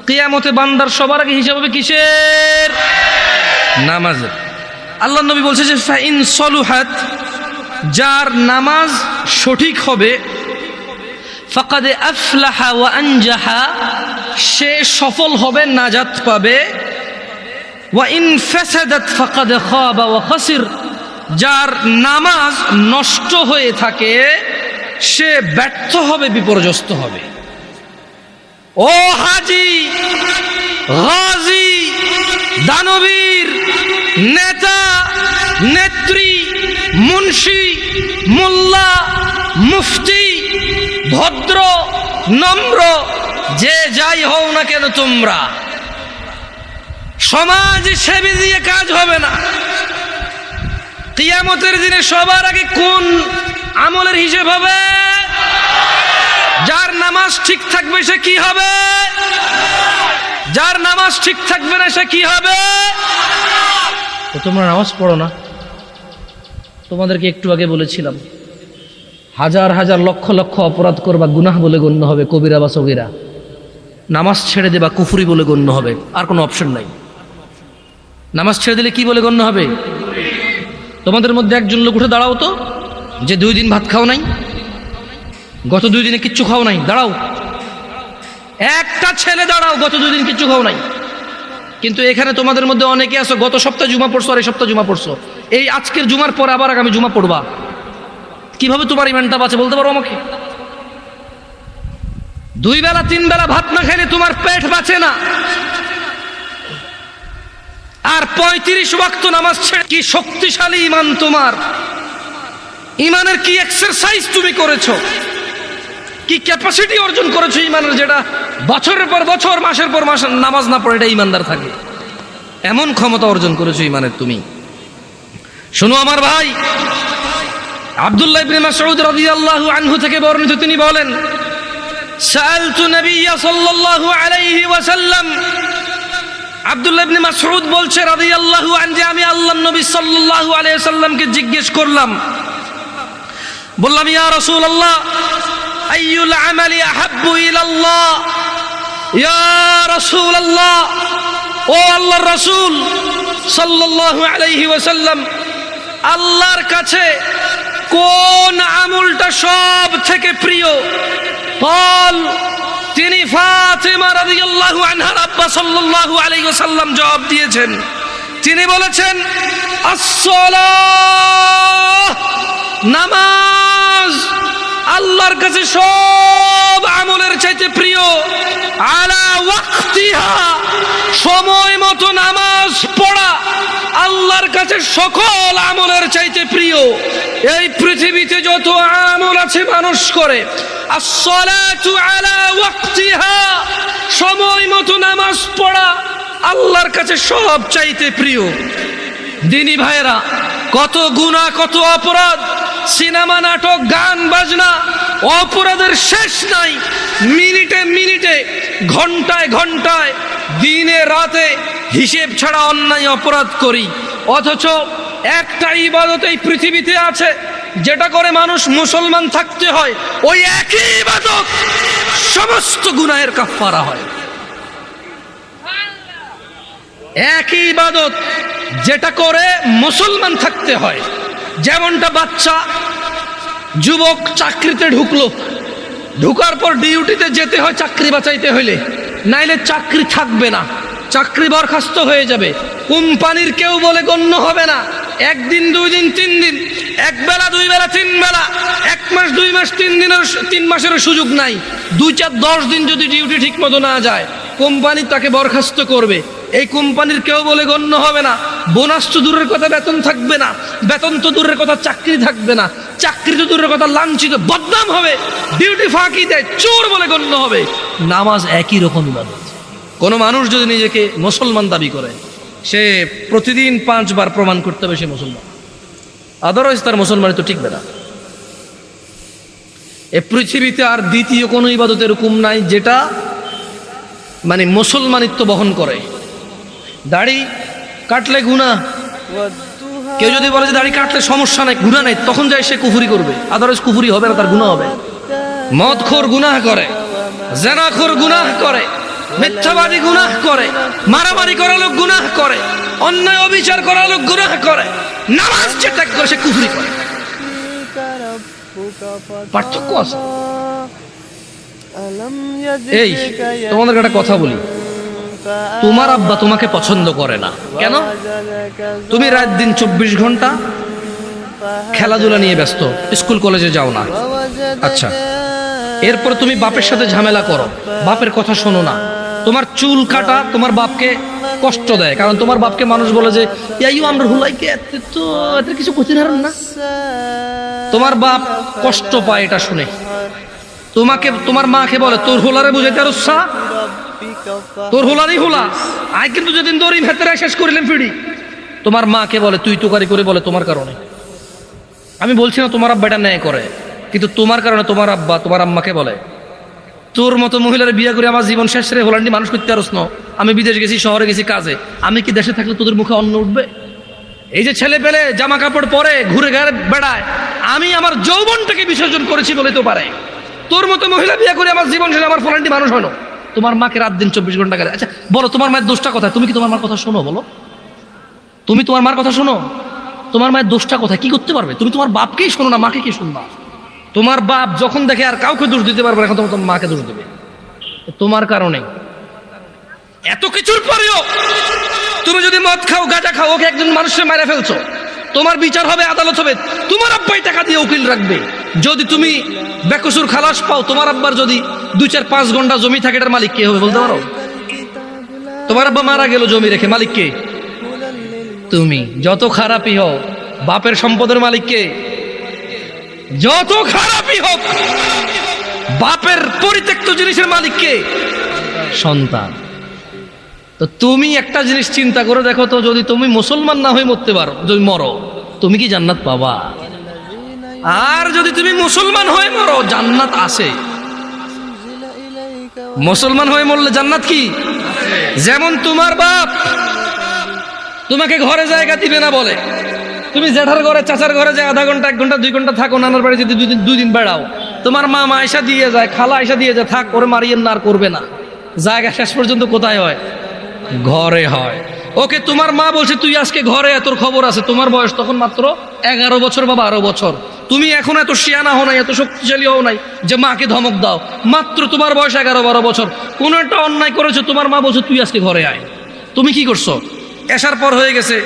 কিয়ামতে বান্দার সবার আগে হিসাব হবে কিসের? নামাজের। আল্লাহ নবী বলছে যে ফাইন সলুহাত, যার নামাজ সঠিক হবে, ফাকাদ আফলাহা ওয়া আনজাহা, সে সফল হবে, নাজাত পাবে। ওয়া ইন ফাসাদাত ফাকাদ খাবা ওয়া খাসির, যার নামাজ নষ্ট হয়ে থাকে সে ব্যর্থ হবে, বিপর্যস্ত হবে। ও হাজি, গাজী, দানবীর, নেতা, নেত্রী, মুন্সি, মোল্লা, মুফতি, ভদ্র, নম্র, যে যাই হও না কেন, তোমরা সমাজ সেবী দিয়ে কাজ হবে না। কিয়ামতের দিনে সবার আগে কোন আমলের হিসেব হবে? যার নামাজ ঠিক থাকবে সে কি হবে? যার নামাজ ঠিক থাকবে না সে কি হবে? তো তোমরা নামাজ পড়ো না। তোমাদেরকে একটু আগে বলেছিলাম, হাজার হাজার লক্ষ লক্ষ অপরাধ করবা, গুনাহ বলে গণ্য হবে, কবিরা বা সগীরা। নামাজ ছেড়ে দেবা, কুফরি বলে গণ্য হবে, আর কোনো অপশন নাই। নামাজ ছেড়ে দিলে কি বলে গণ্য হবে? তোমাদের মধ্যে একজন লোক উঠে দাঁড়াও তো, যে 2 দিন ভাত খাও নাই, গত 2 দিনে কিচ্ছু খাও নাই, দাঁড়াও। একটা ছেলে দাঁড়াও, গত 2 দিন কিচ্ছু খাও নাই। কিন্তু এখানে তোমাদের মধ্যে অনেকে আছো, গত সপ্তাহে জুমা পড়ছো, আর এই সপ্তাহে জুমা পড়ছো, এই আজকের জুমার পর আবার আগামী জুমা পড়বা। কিভাবে তোমার ইমানটা বাঁচে বলতে পারো আমাকে? 2 বেলা 3 বেলা ভাত না খেলে তোমার পেট বাঁচে না, আর 35 ওয়াক্ত নামাজ ছেড়ে কি শক্তিশালী ইমান তোমার! ইমানের কি এক্সারসাইজ তুমি করেছো, কি ক্যাপাসিটি অর্জন করেছো ইমানের, যেটা বছরের পর বছর, মাসের পর মাস নামাজ না পড়ে এটা ইমানদার থাকে। এমন ক্ষমতা অর্জন করেছো ইমানের তুমি। শোনো আমার ভাই, আব্দুল্লাহ ইবনে মাসউদ রাদিয়াল্লাহু আনহু থেকে বর্ণিত, তিনি বলেন, সাআলতু নবিয়্য সাল্লাল্লাহু আলাইহি ওয়াসাল্লাম, আব্দুল্লাহ ইবনে মাসউদ বলছে রাদিয়াল্লাহু আনহু, যে আমি আল্লাহর নবী সাল্লাল্লাহু আলাইহি ওয়াসাল্লামকে জিজ্ঞেস করলাম, বললাম ইয়া রাসূলুল্লাহ আইয়ুল আমালি আহাব্বু ইলাল্লাহ, ইয়া রাসূলুল্লাহ, ও আল্লাহর রাসূল সাল্লাল্লাহু আলাইহি ওয়াসাল্লাম, আল্লাহর কাছে কোন আমলটা সব থেকে প্রিয়? তিনি ফাতিমা রাদিয়াল্লাহু আনহার আব্বা সাল্লাল্লাহু আলাইহি ওয়াসাল্লাম জবাব দিয়েছেন, তিনি বলেছেন আস-সালাহ, নামাজ আল্লাহর কাছে সব আমলের চাইতে প্রিয়। আলা ওয়াক্তিহা, সময় মতো নামাজ পড়া আল্লাহর কাছে সকল আমলের চাইতে প্রিয়। এই পৃথিবীতে যত আমল আছে মানুষ করে, আস-সালাতু আলা ওয়াক্তিহা, সময় মতো নামাজ পড়া আল্লাহর কাছে সব চাইতে প্রিয়। দিনী ভাইয়েরা, কত গুনাহ, কত অপরাধ, সিনেমা, নাটক, গান বাজনা, অপরাধের শেষ নাই। মিনিটে মিনিটে, ঘন্টায় ঘন্টায়, দিনে রাতে হিসেব ছাড়া অন্যায় অপরাধ করি। অথচ একটা ইবাদত এই পৃথিবীতে আছে যেটা করে মানুষ মুসলমান থাকতে হয়, ওই একই ইবাদত সমস্ত গুনাহের কাফারা হয়। একই ইবাদত যেটা করে মুসলমান থাকতে হয়। যেমনটা বাচ্চা যুবক চাকরিতে ঢুকলো, ঢুকার পর ডিউটিতে যেতে হয় চাকরি বাঁচাইতে হইলে, নাইলে চাকরি থাকবে না, চাকরি বরখাস্ত হয়ে যাবে, কোম্পানির কেউ বলে গণ্য হবে না। একদিন, দুই দিন, তিন দিন, এক বেলা, দুই বেলা, তিন বেলা, এক মাস, দুই মাস, 3 মাসেরও সুযোগ নাই। 2, 4, 10 দিন যদি ডিউটি ঠিক মতো না যায়, কোম্পানি তাকে বরখাস্ত করবে। এই কোম্পানির কেউ বলে গণ্য হবে না। বোনাস তো দূরের কথা, বেতন থাকবে না, বেতন তো দূরের কথা, চাকরি থাকবে না, চাকরি তো দূরের কথা, লাঞ্ছিত, বদনাম হবে, ডিউটি ফাঁকি দেয়, চোর বলে গণ্য হবে। নামাজ একই রকম ইবাদত। কোনো মানুষ যদি নিজেকে মুসলমান দাবি করে, সে প্রতিদিন 5 বার প্রমাণ করতে হবে সে মুসলমান, আদারওয়াইজ তার মুসলমানি তো টিকবে না। এ পৃথিবীতে আর দ্বিতীয় কোনো ইবাদত এরকম নাই যেটা মানে মুসলমানিত্ব বহন করে। দাড়ি কাটলে গুনাহ, কেউ যদি বলে যে দাড়ি কাটলে সমস্যা নাই, গুনাহ নাই, তখন যায় সে কুফরি করবে, আদারওয়াইজ কুফরি হবে না, তার গুনাহ হবে। মদখোর গুনাহ করে, জেনাখোর গুনাহ করে, মিথ্যাবাদী গুনাহ করে, মারামারি করা লোক গুনাহ করে, অন্যায় অবিচার করা লোক গুনাহ করে, নামাজ যে ত্যাগ করে সে কুফরি করে। পার্থক্য আছে। এই তোমাদের একটা কথা বলি, তোমার আব্বা তোমাকে পছন্দ করে না কেন? তুমি রাত দিন 24 ঘন্টা খেলাধুলা নিয়ে ব্যস্ত, স্কুল কলেজে যাও না। আচ্ছা, এরপর তুমি বাপের সাথে ঝামেলা করো, বাপের কথা শোনো না। তোমার চুল কাটা তোমার বাপকে কষ্ট দেয়, কারণ তোমার বাপকে মানুষ বলে যে আমরা হুলাইকে তো এত কিছু কঠিন হারণ না। তোমার বাপ কষ্ট পায় এটা শুনে। তোমাকে তোমার মাকে বলে তোর হোলারে বুঝাইতে আর উৎসাহ, তোর হোলারই হোলা আয়, কিন্তু যেদিন দড়ি ভেতরে শেষ করিলেন ফিড়ি। তোমার মাকে বলে তুই তুকারি করে বলে তোমার কারণে। আমি বলছি না তোমার আব্বা এটা ন্যায় করে, কিন্তু তোমার কারণে তোমার আব্বা তোমার আম্মাকে বলে তোর মতো মহিলার বিয়ে করে আমার জীবন শেষ রে হোলান্ডি মানুষ করতে আর ন। আমি বিদেশ গেছি, শহরে গেছি কাজে, আমি কি দেশে থাকলে তোদের মুখে অন্ন উঠবে? এই যে ছেলে পেলে জামা কাপড় পরে ঘুরে ঘাড়ে বেড়ায়, আমি আমার যৌবনটাকে বিসর্জন করেছি বলে তো পারে। তোর মতো মহিলা বিয়ে করে আমার জীবন শেষে আমার ফলান্ডি মানুষ হলো। তোমার মাকে রাত দিন 24 ঘন্টা গেলে। আচ্ছা বলো, তোমার মায়ের দোষটা কোথায়? তুমি কি তোমার মার কথা শোনো? বলো, তুমি তোমার মার কথা শোনো? তোমার মায়ের দোষটা কোথায়? কি করতে পারবে? তুমি তোমার বাপকেই শোনো না, মাকে কি শুনবা? তোমার বাপ যখন দেখে আর কাউকে দোষ দিতে পারবে না, এখন তোমার মাকে দোষ দেবে। তোমার কারণে এত কিছুর পরেও তুমি যদি মদ খাও, গাঁজা খাও, ওকে একজন মানুষকে মেরে ফেলছো, তোমার বিচার হবে, আদালত হবে, তোমার আব্বাই টাকা দিয়ে উকিল রাখবে। যদি তুমি বেকসুর খালাস পাও, তোমার আব্বার যদি 2-4-5 ঘন্টা জমি থাকে, এটার মালিক কে হবে বলতে পারো? তোমার আব্বা মারা গেল জমি রেখে, মালিক কে? তুমি। যত খারাপই হও, বাপের সম্পদের মালিক কে? যত খারাপই হোক, বাপের পরিত্যক্ত জিনিসের মালিক কে? সন্তান। তো তুমি একটা জিনিস চিন্তা করে দেখো তো, যদি তুমি মুসলমান না হয়ে মরতে পারো, যদি মরো, তুমি কি জান্নাত পাবা? আর যদি তুমি মুসলমান হয়ে মরো, জান্নাত আছে। মুসলমান হয়ে মরলে জান্নাত কি? যেমন তোমার বাপ তোমাকে ঘরে জায়গা দিবে না বলে, তুমি জেঠার ঘরে চাচার ঘরে যে আধা ঘন্টা 1 ঘন্টা 2 ঘন্টা থাকো, নানার বাড়ি যদি 2 দিন বেড়াও, তোমার মামা আয়সা দিয়ে যায়, খালা আয়সা দিয়ে যায়, থাক ওরে মারিয়েন না, আর করবে না। জায়গা শেষ পর্যন্ত কোথায় হয়? ঘরে হয়। ওকে, তোমার মা বলছে তুই আজকে ঘরে, তোর খবর আছে। তোমার বয়স তখন মাত্র 11 বছর বা 12 বছর। তুমি এখন এত শিয়ানা হও নাই, এত শক্তিশালী হও নাই যে মাকে ধমক দাও। মাত্র তোমার বয়স 11-12 বছর। কোন একটা অন্যায় করেছো, তোমার মা বলছে তুই আজকে ঘরে আয়। তুমি কি করছো? এসার পর হয়ে গেছে,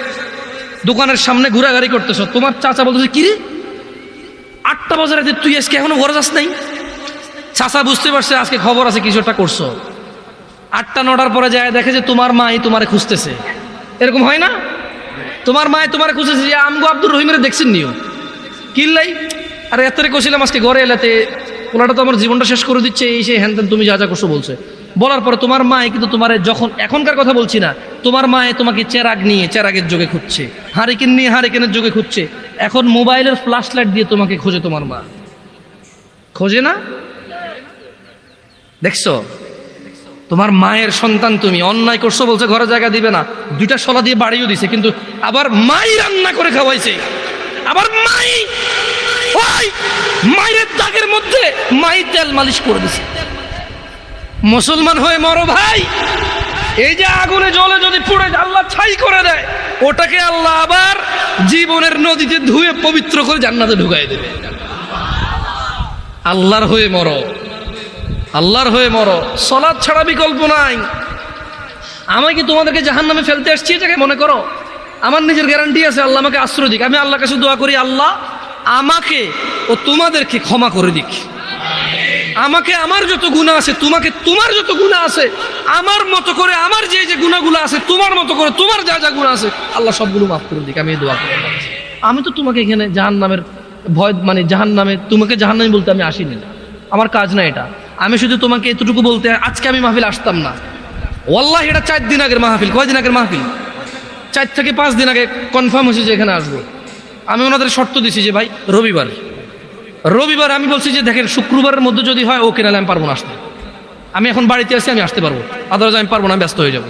দোকানের সামনে ঘোরাঘুরি করতেছো। তোমার চাচা বলতেছে কি রে, 8টা বাজে রাতে তুই আজকে এখনো ঘরে যাস নাই? চাচা বুঝতে পারছে আজকে খবর আছে, কিছু একটা করছো। 8টা-9টার পরে যায় দেখে যে তোমার মাই তোমারে খুঁজতেছে। এরকম হয় না? তোমার মায় তোমারে খুঁজতেছে যে আমগো আব্দুর রহিমের দেখছেন নিও কিল্লাই, আরে এত কছিলাম আজকে ঘরে এলাতে, ওনাটা তো আমার জীবনটা শেষ করে দিচ্ছে, এই সেই হ্যান তুমি যা যা করছো বলছে। বলার পরে তোমার মায় কিন্তু তোমার যখন, এখনকার কথা বলছি না, তোমার মায়ে তোমাকে চেরাগ নিয়ে চেরাগের যোগে খুঁজছে, হারিকেন নিয়ে হারিকেনের যোগে খুঁজছে। এখন মোবাইলের ফ্ল্যাশ লাইট দিয়ে তোমাকে খোঁজে তোমার মা, খোঁজে না? দেখছো, তোমার মায়ের সন্তান তুমি, অন্যায় করছো বলছে ঘরে জায়গা দিবে না, 2টা শলা দিয়ে বাড়িও দিছে, কিন্তু আবার মাই রান্না করে খাওয়াইছে, আবার মাই ওই মায়ের দাগের মধ্যে মাই তেল মালিশ করে দিছে। মুসলমান হয়ে মরো ভাই। এই যে আগুনে জলে যদি পুড়ে আল্লাহ ছাই করে দেয়, ওটাকে আল্লাহ আবার জীবনের নদীতে ধুয়ে পবিত্র করে জান্নাতে ঢুকাই দেবে। আল্লাহর হয়ে মরো, আল্লাহর হয়ে মরো। সালাত ছাড়া বিকল্প নাই। আমি কি তোমাদেরকে জাহান্নামে ফেলতে আসছি এটাকে মনে করো? আমার নিজের গ্যারান্টি আছে, আল্লাহ আমাকে আশ্রয় দিক। আমি আল্লাহর কাছে দোয়া করি, আল্লাহ আমাকে ও তোমাদেরকে ক্ষমা করে দিক। আমাকে আমার যত গুনাহ আছে, তোমাকে তোমার যত গুনাহ আছে, আমার মতো করে আমার যে যে গুনাহগুলো আছে, তোমার মতো করে তোমার যা যা গুনাহ আছে, আল্লাহ সবগুলো মাফ করে দিক। আমি এই দোয়া করি। আমি তো তোমাকে এখানে জাহান্নামের ভয়, মানে জাহান্নামে, তোমাকে জাহান্নামী বলতে আমি আসিনি, আমার কাজ না এটা। আমি শুধু তোমাকে এতটুকু বলতে, আজকে আমি মাহফিল আসতাম না, ওয়াল্লাহি এটা 4 দিন আগের মাহফিল। কয়দিন আগের মাহফিল? 4 থেকে 5 দিন আগে কনফার্ম হয়েছে যে এখানে আসবো। আমি ওনাদের শর্ত দিছি যে ভাই রবিবার আমি বলছি যে দেখেন শুক্রবারের মধ্যে যদি হয় ওকে, নাহলে আমি পারবো না আসতে। আমি এখন বাড়িতে আছি, আমি আসতে পারবো, আদারওয়াইজ আমি পারবো না, ব্যস্ত হয়ে যাবো।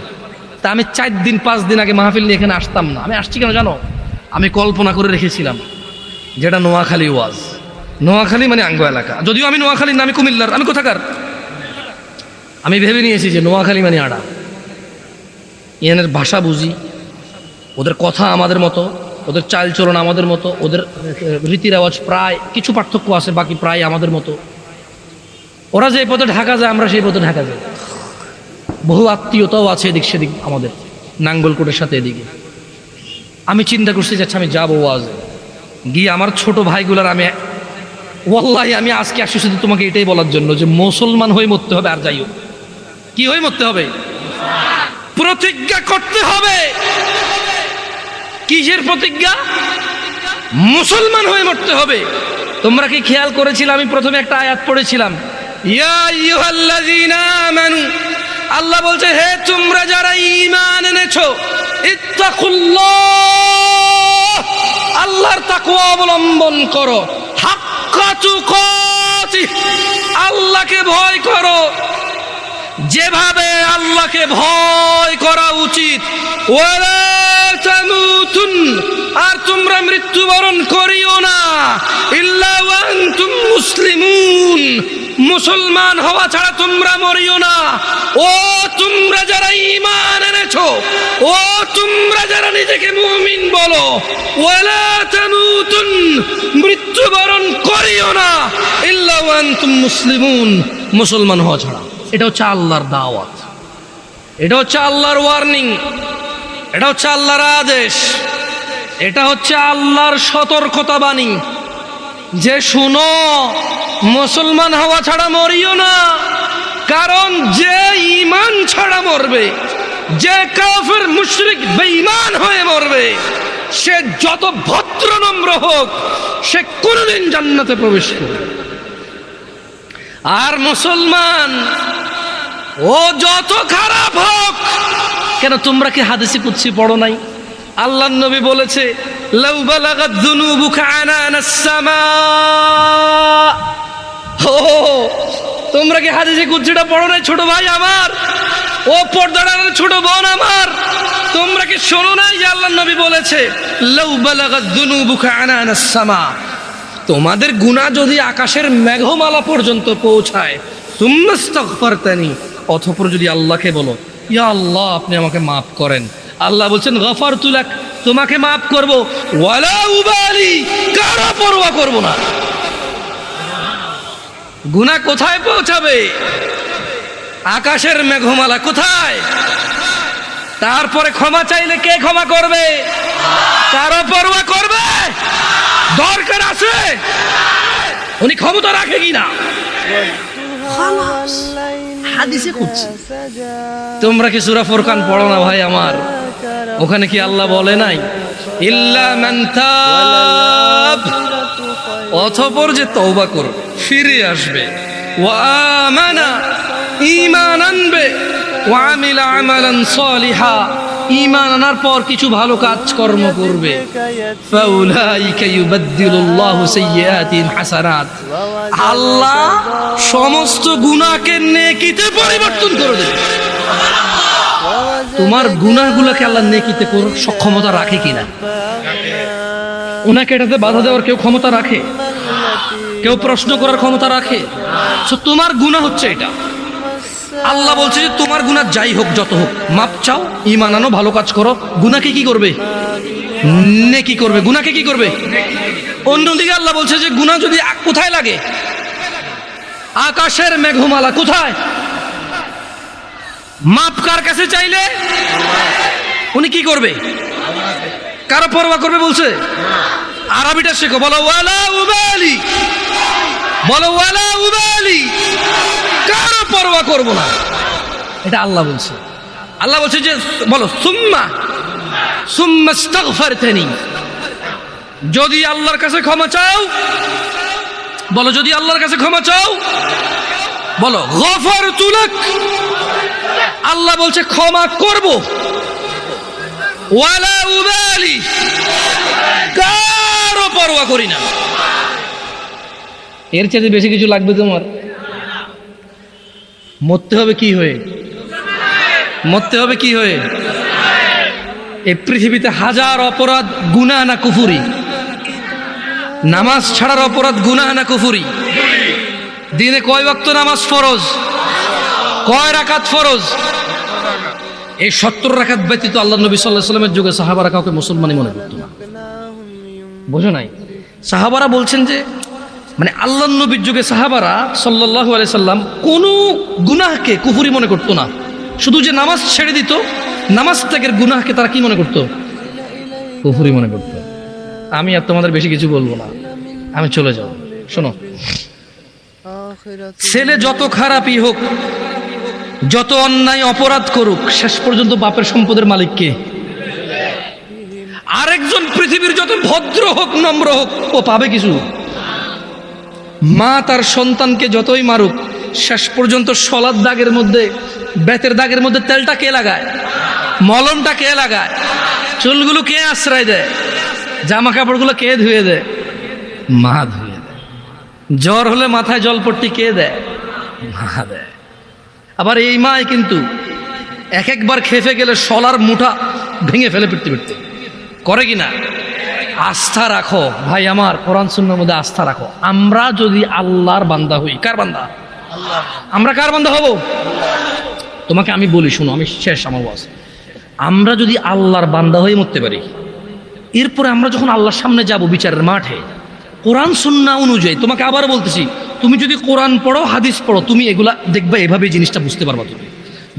তা আমি 4 দিন 5 দিন আগে মাহফিল নিয়ে এখানে আসতাম না। আমি আসছি কেন জানো? আমি কল্পনা করে রেখেছিলাম যেটা নোয়াখালী ওয়াজ। নোয়াখালী মানে আঙ্গ এলাকা, যদিও আমি নোয়াখালী না, আমি কুমিল্লার। আমি কোথাকার? আমি ভেবে নিয়েছি যে নোয়াখালী মানে আড়া। এনের ভাষা বুঝি, ওদের কথা আমাদের মতো, ওদের চালচলন আমাদের মতো, ওদের রীতি রেওয়াজ প্রায় কিছু পার্থক্য আছে, বাকি প্রায় আমাদের মতো। ওরা যে পথে ঢাকা যায়, আমরা সেই পথে ঢাকা যাই। বহু আত্মীয়তাও আছে এদিক সেদিক আমাদের, নাঙ্গলকোটের সাথে এদিকে। আমি চিন্তা করছি যে আচ্ছা আমি যাবো ওয়াজে গিয়ে আমার ছোট ভাইগুলার আমি, ওয়াল্লাহি আমি আজকে আসছি শুধু তোমাকে এটাই বলার জন্য যে মুসলমান হয়ে মরতে হবে। আর যাইও, কি হয়ে মরতে হবে? প্রতিজ্ঞা করতে হবে। কিসের প্রতিজ্ঞা? মুসলমান হয়ে মরতে হবে। তোমরা কি খেয়াল করেছিলে আমি প্রথমে একটা আয়াত পড়েছিলাম, ইয়া আইয়ুহাল্লাযীনা আমানু, আল্লাহ বলছে হে তোমরা যারা ঈমান এনেছো, ইত্তাকুল্লাহ, আল্লাহর তাকওয়া অবলম্বন করো, হাক্কা তুকাতিহ, আল্লাহকে ভয় করো যেভাবে আল্লাহকে ভয় করা উচিত। ওয়ালা তামুতুন, আর তোমরা মৃত্যুবরণ করিও না, ইল্লা ওয়া আনতুম মুসলিমুন, মুসলমান হওয়া ছাড়া তোমরা মরিও না। ও তোমরা যারা ঈমান এনেছো, ও তোমরা যারা নিজেকে মুমিন বলো, ওয়ালা তামুতুন, মৃত্যুবরণ করিও না, ইল্লা ওয়া আনতুম মুসলিমুন, মুসলমান হওয়া ছাড়া। এটা হচ্ছে আল্লাহর দাওয়াত, এটা হচ্ছে আল্লাহর ওয়ার্নিং, এটা হচ্ছে আল্লাহর আদেশ, এটা হচ্ছে আল্লাহর সতর্কতা বাণী যে শুনো, মুসলমান হওয়া ছাড়া মরিও না। কারণ যে ঈমান ছাড়া মরবে, যে কাফের মুশরিক বেঈমান হয়ে মরবে, সে যত ভদ্র নম্র হোক, সে কোনোদিন জান্নাতে প্রবেশ করবে। আর মুসলমান ও যত খারাপ হোক কেন, তোমরা কি হাদিসে কুদসি পড়ো নাই? আল্লাহর নবী বলেছে, লাউ বালাগাত যুনুবুকা আনানাস সামা। ও তোমরা কি হাদিসে কুদসিটা পড়ো নাই ছোট ভাই আমার, ও পর্দার ছোট বোন আমার? তোমরা কি শোনো নাই যে আল্লাহর নবী বলেছে লাউ বালাগাত যুনুবুকা আনানাস সামা, তোমাদের গুনাহ যদি আকাশের মেঘমালা পর্যন্ত পৌঁছায়, সুম্মাস্তাগফারতানি, অতঃপর যদি আল্লাহকে বলো ইয়া আল্লাহ আপনি আমাকে মাফ করেন, আল্লাহ বলছেন গফারতু লাক, তোমাকে মাফ করব, ওয়ালা উবালি, কারো পরোয়া করব না। গুনাহ কোথায় পৌঁছাবে? আকাশের মেঘমালা কোথায়? তারপরে ক্ষমা চাইলে কে ক্ষমা করবে? কারো পরোয়া করবে? দরকার আছে? উনি ক্ষমতা রাখে কিনা? হাদিসে খুঁজছি। তোমরা কি সূরা ফুরকান পড়ো না ভাই আমার? ওখানে কি আল্লাহ বলে নাই ইল্লা মান তাব, অতঃপর যে তওবা করবে, ফিরে আসবে, ওয়া আমানা, ঈমান আনবে, ওয়া আমিলা আমালান সালিহা, ঈমান আনার পর কিছু ভালো কাজ কর্ম করবে, ফাউলাইকা ইউবাদদিলুল্লাহু সাইয়্যাতিহিম হাসানাত, আল্লাহ সমস্ত গুনাহকে নেকিতে পরিবর্তন করে দেবে। তোমার গুনাহগুলোকে আল্লাহ নেকিতে করার সক্ষমতা রাখে কিনা? ওনাকে এটাতে বাধা দেওয়ার কেউ ক্ষমতা রাখে? কেউ প্রশ্ন করার ক্ষমতা রাখে? তোমার গুনাহ হচ্ছে এটা, আল্লাহ বলছে যে তোমার গুনাহ যাই হোক যত হোক, মাপ চাও, ঈমান আনো, ভালো কাজ করো, গুনাহকে কি করবে? নেকি করবে। গুনাহকে কি করবে? অন্যদিকে আল্লাহ বলছে যে গুনাহ যদি কোথায় লাগে? আকাশের মেঘমালা কোথায়? মাপ কার কাছে চাইলে উনি কি করবে? কারো পরোয়া করবে বলছে? আরবিটা শেখো, বলো ওয়ালা উবালি, বলো ওয়ালা উবালি, কারো পরোয়া করব না, এটা আল্লাহ বলছে। আল্লাহ বলছে যে বলো সুম্মাস্তাগফারতানি, যদি আল্লাহর কাছে ক্ষমা চাও, বলো যদি আল্লাহর কাছে ক্ষমা চাও, বলো গফারতু লাক, আল্লাহ বলছে ক্ষমা করব, ওয়ালা উবালি, কারো পরোয়া করি না। এর চেয়ে বেশি কিছু লাগবে তোমার? মরতে হবে কি হয়ে? মরতে হবে কি হয়ে? এই পৃথিবীতে হাজার অপরাধ, গুনাহ না কুফরি? নামাজ ছাড়ার অপরাধ গুনাহ না কুফরি? দিনে কয় ওয়াক্ত নামাজ ফরজ? কয় রাকাত ফরজ? এই 70 রাকাত ব্যতীত আল্লাহ নবী সাল্লাল্লাহু আলাইহি ওয়াসাল্লামের যুগে সাহাবারা কাউকে মুসলমানই মনে করত না। বোঝো নাই? সাহাবারা বলছেন যে মানে আল্লাহ নবীর যুগে সাহাবারা সাল্লাল্লাহু আলাইহি সাল্লাম কোন গুনাহকে কুফরি মনে করত না, শুধু যে নামাজ ছেড়ে দিত, নামাজ ত্যাগের গুনাহকে তারা কি মনে করত? কুফরি মনে করত। আমি আর তোমাদের বেশি কিছু বলবো না, আমি চলে যাব। শোনো, ছেলে যত খারাপই হোক, যত অন্যায় অপরাধ করুক, শেষ পর্যন্ত বাপের সম্পদের মালিক কে? আরেকজন পৃথিবীর যত ভদ্র হোক, নম্র হোক, ও পাবে কিছু? মা তার সন্তানকে যতই মারুক, শেষ পর্যন্ত শলার দাগের মধ্যে, বেতের দাগের মধ্যে তেলটা কে লাগায়? মলমটা কে লাগায়? চুলগুলো কে আশ্রয় দেয়? জামা কাপড়গুলো কে ধুয়ে দেয়? মা ধুয়ে দেয়। জ্বর হলে মাথায় জলপট্টি কে দেয়? মা দেয়। আবার এই মাই কিন্তু এক একবার খেপে গেলে শলার মুঠা ভেঙে ফেলে পিটতে পিটতে, করে কিনা? আস্থা রাখো ভাই আমার, কোরআন সুন্নাহর মধ্যে আস্থা রাখো। আমরা যদি আল্লাহর বান্দা হই, কার বান্দা? আমরা কার বান্দা হব? তোমাকে আমি বলি, শুনো, আমি শেষ আমার ওয়াজ। আমরা যদি আল্লাহর বান্দা হয়ে মরতে পারি, এরপরে আমরা যখন আল্লাহর সামনে যাব বিচারের মাঠে, কোরআন সুন্নাহ অনুযায়ী, তোমাকে আবার বলতেছি, তুমি যদি কোরআন পড়ো, হাদিস পড়ো, তুমি এগুলা দেখবে, এভাবে জিনিসটা বুঝতে পারবা। তুমি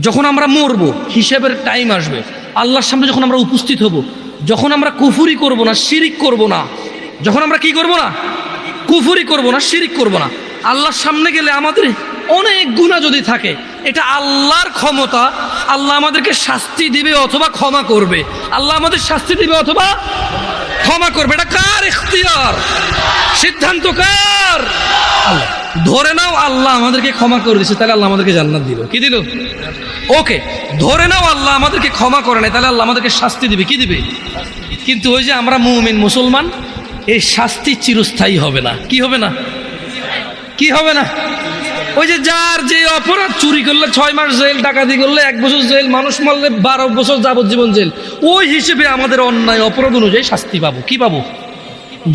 যখন আমরা মরবো, হিসাবের টাইম আসবে, আল্লাহর সামনে যখন আমরা উপস্থিত হব, যখন আমরা কুফরি করব না, শিরিক করব না, যখন আমরা কি করব না, কুফরি করব না, শিরিক করব না, আল্লাহর সামনে গেলে আমাদের অনেক গুনাহ যদি থাকে, এটা আল্লাহর ক্ষমতা। আল্লাহ আমাদেরকে শাস্তি দিবে অথবা ক্ষমা করবে। আল্লাহ আমাদের শাস্তি দিবে অথবা ক্ষমা করবে। এটা কার ইখতিয়ার? সিদ্ধান্ত কার? আল্লাহ। ধরে নাও আল্লাহ আমাদেরকে ক্ষমা করে দিয়েছে, তাহলে আল্লাহ আমাদেরকে জান্নাত দিল। কি দিল? ওকে। ধরে নাও আল্লাহ আমাদেরকে ক্ষমা করে নাই, তাহলে আল্লাহ আমাদেরকে শাস্তি দিবে। কি দিবে? কিন্তু ওই যে আমরা মুমিন মুসলমান, এই শাস্তি চিরস্থায়ী হবে না। কি হবে না? কি হবে না? ওই যে যার যে অপরাধ, চুরি করলে 6 মাস জেল, ডাকাতি করলে 1 বছর জেল, মানুষ মারলে 12 বছর যাবজ্জীবন জেল, ওই হিসেবে আমাদের অন্যায় অপরাধ অনুযায়ী শাস্তি পাবো। কি পাবো?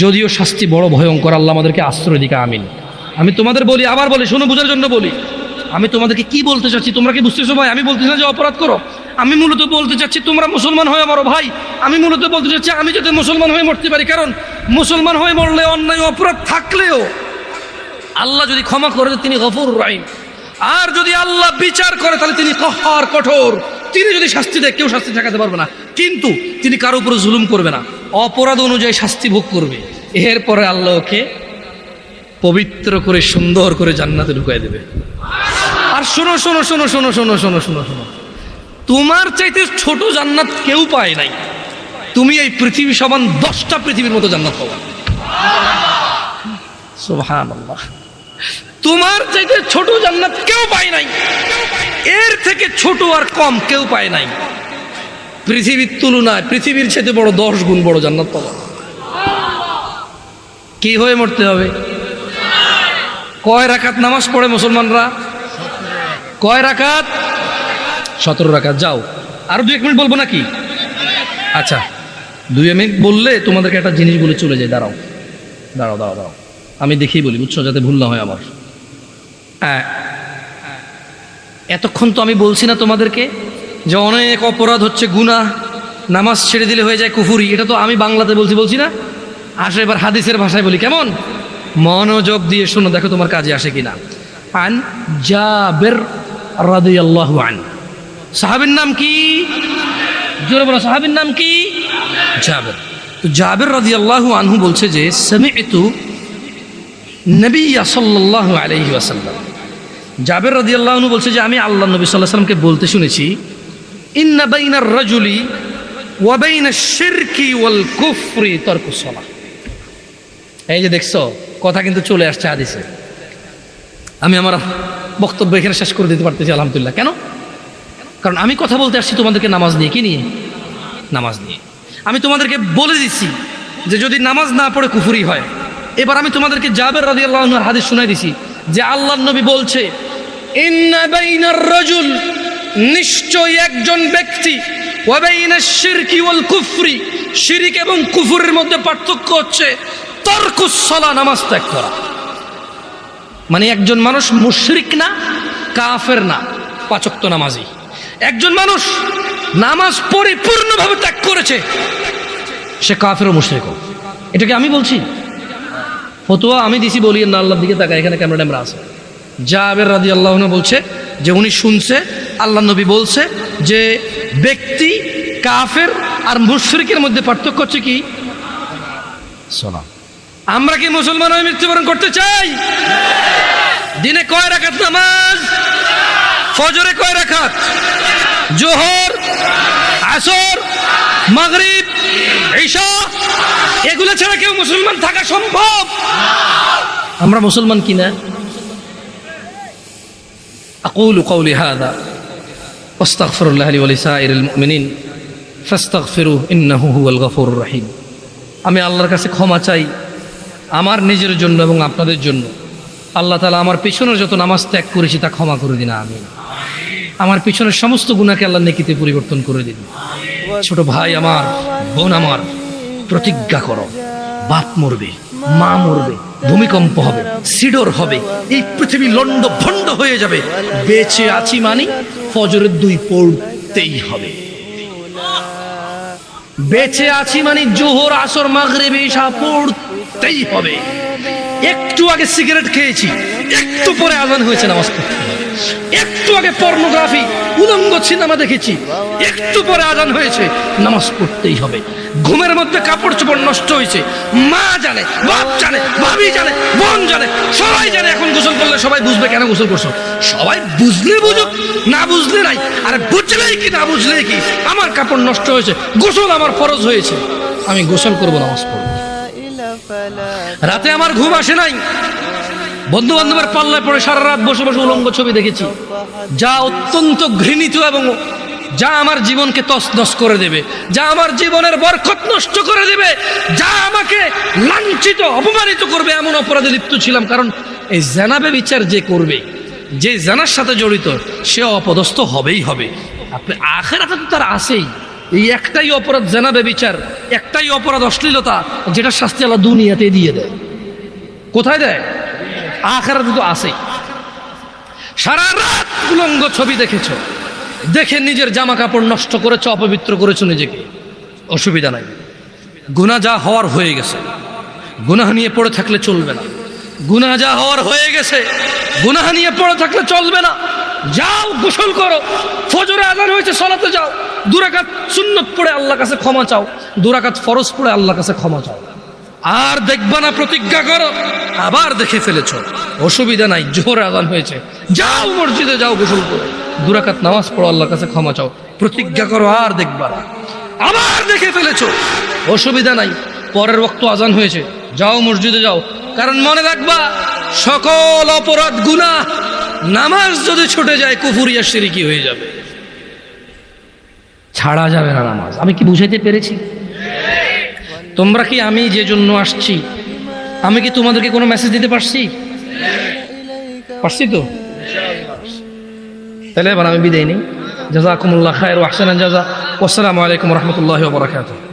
যদিও শাস্তি বড় ভয়ঙ্কর, আল্লাহ আমাদেরকে আশ্রয় দিকে, আমিন। আমি তোমাদের বলি, আবার বলি, শোনো, বোঝার জন্য বলি, আমি তোমাদেরকে কি বলতে চাচ্ছি তোমরা কি বুঝতেছো ভাই? আমি বলতেছি না যে অপরাধ করো, আমি মূলত বলতে চাচ্ছি তোমরা মুসলমান হয়ে মরো ভাই। আমি মূলত বলতে চাচ্ছি আমি যাতে মুসলমান হয়ে মরতে পারি, কারণ মুসলমান হয়ে মরলে অন্যায় অপরাধ থাকলেও আল্লাহ যদি ক্ষমা করে তিনি গফুর রহিম, আর যদি আল্লাহ বিচার করে তাহলে তিনি কহ্হার, কঠোর। তিনি যদি শাস্তি দেয় কেউ শাস্তি ঠেকাতে পারবে না, কিন্তু তিনি কারো উপরে জুলুম করবে না, অপরাধ অনুযায়ী শাস্তি ভোগ করবে। এরপরে আল্লাহ ওকে পবিত্র করে সুন্দর করে জান্নাতে ঢুকাই দেবে। আর শোনো শোনো শোনো শোনো শোনো শোনো শোনো শোনো, তোমার চাইতে ছোট জান্নাত কেউ পায় নাই। তুমি এই পৃথিবী সমান 10টা পৃথিবীর মতো জান্নাত পাবা। সুবহানাল্লাহ। তোমার চাইতে ছোট জান্নাত কেউ পায় নাই, এর থেকে ছোট আর কম কেউ পায় নাই। পৃথিবীর তুলনায় পৃথিবীর চাইতে বড় 10 গুণ বড় জান্নাত পাবা। কি হয়ে মরতে হবে? কয় রাকাত নামাজ পড়ে মুসলমানরা? কয় রাকাত? 17 রাকাত। যাও, আরো 2-1 মিনিট বলবো নাকি? আচ্ছা, 2 মিনিট বললে তোমাদেরকে একটা জিনিস বলে চলে যায়। দাঁড়াও দাঁড়াও দাঁড়াও দাঁড়াও, আমি দেখেই বলি, বুঝছো, যাতে ভুল না হয় আমার। এতক্ষণ তো আমি বলছি না তোমাদেরকে যে অনেক অপরাধ হচ্ছে গুনাহ, নামাজ ছেড়ে দিলে হয়ে যায় কুফুরি। এটা তো আমি বাংলাতে বলছি না? আসো এবার হাদিসের ভাষায় বলি, কেমন? মনোযোগ দিয়ে শোনো, দেখো তোমার কাজে আসে কিনা। আন জাবের রাদিয়াল্লাহু আনহু, সাহাবীর নাম কি? জোরে বলো, সাহাবীর নাম কি? জাবের। তো জাবের রাদিয়াল্লাহু আনহু বলছে যে সামি'তু নবী সাল্লাল্লাহু আলাইহি ওয়াসাল্লাম, জাবের রাদিয়াল্লাহু আনহু বলছে যে আমি আল্লাহ নবী সাল্লাল্লাহু আলাইহি ওয়াসাল্লামকে বলতে শুনেছি, ইন্না বাইনার রাজুলি ওয়া বাইনাশ শিরকি ওয়াল কুফরি তারকুস সালাহ। এই যে দেখছো, কথা কিন্তু চলে আসছে হাদিসে। আমি আমার বক্তব্য এখানে শেষ করে দিতে পারতেছি আলহামদুলিল্লাহ। কেন? কারণ আমি কথা বলতে আসছি তোমাদেরকে নামাজ নিয়ে। কি নিয়ে? নামাজ নিয়ে। আমি তোমাদেরকে বলে দিচ্ছি যে যদি নামাজ না পড়ে কুফরি হয়। এবার আমি তোমাদেরকে জাবের রাদিয়াল্লাহু আনহুর হাদিস শোনাই দিছি যে আল্লাহর নবী বলছে, ইন্না বাইনার রাজুল, নিশ্চয় একজন ব্যক্তি, ওয়া বাইনাশ শিরকি ওয়াল কুফরি, শিরক এবং কুফরের মধ্যে পার্থক্য হচ্ছে তারকুস সালাহ, নামাজ ত্যাগ করা। মানে একজন মানুষ মুশরিক না, কাফের না, 5 ওয়াক্ত নামাজি। একজন মানুষ নামাজ পরিপূর্ণভাবে ত্যাগ করেছে, সে কাফের ও মুশরিক। এটাকে আমি বলছি, ফতোয়া আমি দিছি, বলি না, আল্লাহর দিকে তাকায়, এখানে ক্যামেরা ট্যামেরা আছে। জাবের রাদিয়াল্লাহু আনহু বলছে যে উনি শুনছে আল্লাহ নবী বলছে যে ব্যক্তি কাফের আর মুশরিকের মধ্যে পার্থক্য হচ্ছে কি? শোনা, আমরা কি মুসলমান হয়ে মৃত্যুবরণ করতে চাই? দিনে কয় রাকাত নামাজ? ফজরে কয় রাকাত? জোহর, আসর, মাগরিব, ঈশা, এগুলো ছাড়া কেউ মুসলমান থাকা সম্ভব? আমরা মুসলমান কিনা? আকুলু কওলি হাযা ওয়াস্তাগফিরুল্লাহ লি ওয়া লিসাইরিল মুমিনিন ফাস্তাগফিরুহু ইন্নাহু হুয়াল গফুরুর রহিম। আমি আল্লাহর কাছে ক্ষমা চাই আমার নিজের জন্য এবং আপনাদের জন্য। আল্লাহ তাআলা আমার পিছনের যত নামাজ ত্যাগ করেছি তা ক্ষমা করে দিন, আমিন। আমার পিছনের সমস্ত গুনাহকে আল্লাহ নেকিতে পরিবর্তন করে দিন। ছোট ভাই আমার, বোন আমার, প্রতিজ্ঞা করো, বাপ মরবে, মা মরবে, ভূমিকম্প হবে, সিডর হবে, এই পৃথিবী লন্ড ভন্ড হয়ে যাবে, বেঁচে আছি মানে ফজরের 2 পড়তেই হবে। বেঁচে আছি মানে জোহর, আসর, মাগরিব, ঈশা পড়তেই হবে। একটু আগে সিগারেট খেয়েছি, একটু পরে আজান হয়েছে, নামাজ পড়তে হবে। একটু আগে পর্নোগ্রাফি, উলঙ্গ সিনেমা দেখেছি, একটু পরে আজান হয়েছে, নামাজ পড়তেই হবে। ঘুমের মধ্যে কাপড় চোপড় নষ্ট হয়েছে, মা জানে, বাপ জানে, ভাবি জানে, বোন জানে, সবাই জানে। এখন গোসল করলে সবাই বুঝবে কেন গোসল করছো। সবাই বুঝলে বুঝুক, না বুঝলে নাই। আরে বুঝলেই কি না বুঝলেই কি, আমার কাপড় নষ্ট হয়েছে, গোসল আমার ফরজ হয়েছে, আমি গোসল করবো, নামাজ পড়বো। রাতে আমার ঘুম আসে নাই, বন্ধু বান্ধবের পাল্লায় পড়ে সারা রাত বসে বসে উলঙ্গ ছবি দেখেছি, যা অত্যন্ত ঘৃণিত এবং যা আমার জীবনকে তছনছ করে দেবে, যা আমার জীবনের বরকত নষ্ট করে দেবে, যা আমাকে লাঞ্ছিত অপমানিত করবে, এমন অপরাধে লিপ্ত ছিলাম। কারণ এই জেনাবে বিচার যে করবে যে জানার সাথে জড়িত সে অপদস্থ হবেই হবে। আপনি আখিরাতে তো তার আছেই। এই একটাই অপরাধ জানা বেবিচার, একটাই অপরাধ অশ্লীলতা, যেটা শাস্তি আল্লাহ দুনিয়াতে দিয়ে দেয়। কোথায় দেয়? আখিরাতে তো আছেই। সারা রাত উলঙ্গ ছবি দেখেছো, দেখে নিজের জামা কাপড় নষ্ট করেছো, অপবিত্র করেছো নিজেকে, অসুবিধা নাই। গুনাহ যা হওয়ার হয়ে গেছে, গুনাহ নিয়ে পড়ে থাকলে চলবে না। গুনাহ যা হওয়ার হয়ে গেছে, গুনাহ নিয়ে পড়ে থাকলে চলবে না। যাও গোসল করো, ফজরে আযান হয়েছে সালাতে যাও, 2 রাকাত সুন্নত পড়ে আল্লাহর কাছে ক্ষমা চাও, 2 রাকাত ফরজ পড়ে আল্লাহর কাছে ক্ষমা চাও। আর দেখবা না, প্রতিজ্ঞা করো। আবার দেখে ফেলেছো, অসুবিধা নাই, জোহর আযান হয়েছে, যাও মসজিদে যাও, গোসল করো, 2 রাকাত নামাজ পড়ো, আল্লাহর কাছে ক্ষমা চাও, প্রতিজ্ঞা করো, আর দেখবা না। আবার দেখে ফেলেছো, অসুবিধা নাই, পরের ওয়াক্ত আযান হয়েছে, যাও মসজিদে যাও। কারণ মনে রাখবা, সকল অপরাধ গুনাহ নামাজ যদি ছুটে যায় কুফরিয়া শিরকি হয়ে যাবে, ছাড়া যাবে না নামাজ। আমি কি বুঝাইতে পেরেছি? তোমরা কি, আমি যে জন্য আসছি, আমি কি তোমাদেরকে কোনো মেসেজ দিতে পারছি? পারছি তো? তাহলে এবার আমি বিদায় নিই। জাযাকুমুল্লাহ খায়র ওয়া আহসানাল জাযা। ওয়াসসালামু আলাইকুম ওয়া রাহমাতুল্লাহি ওয়া বারাকাতুহু।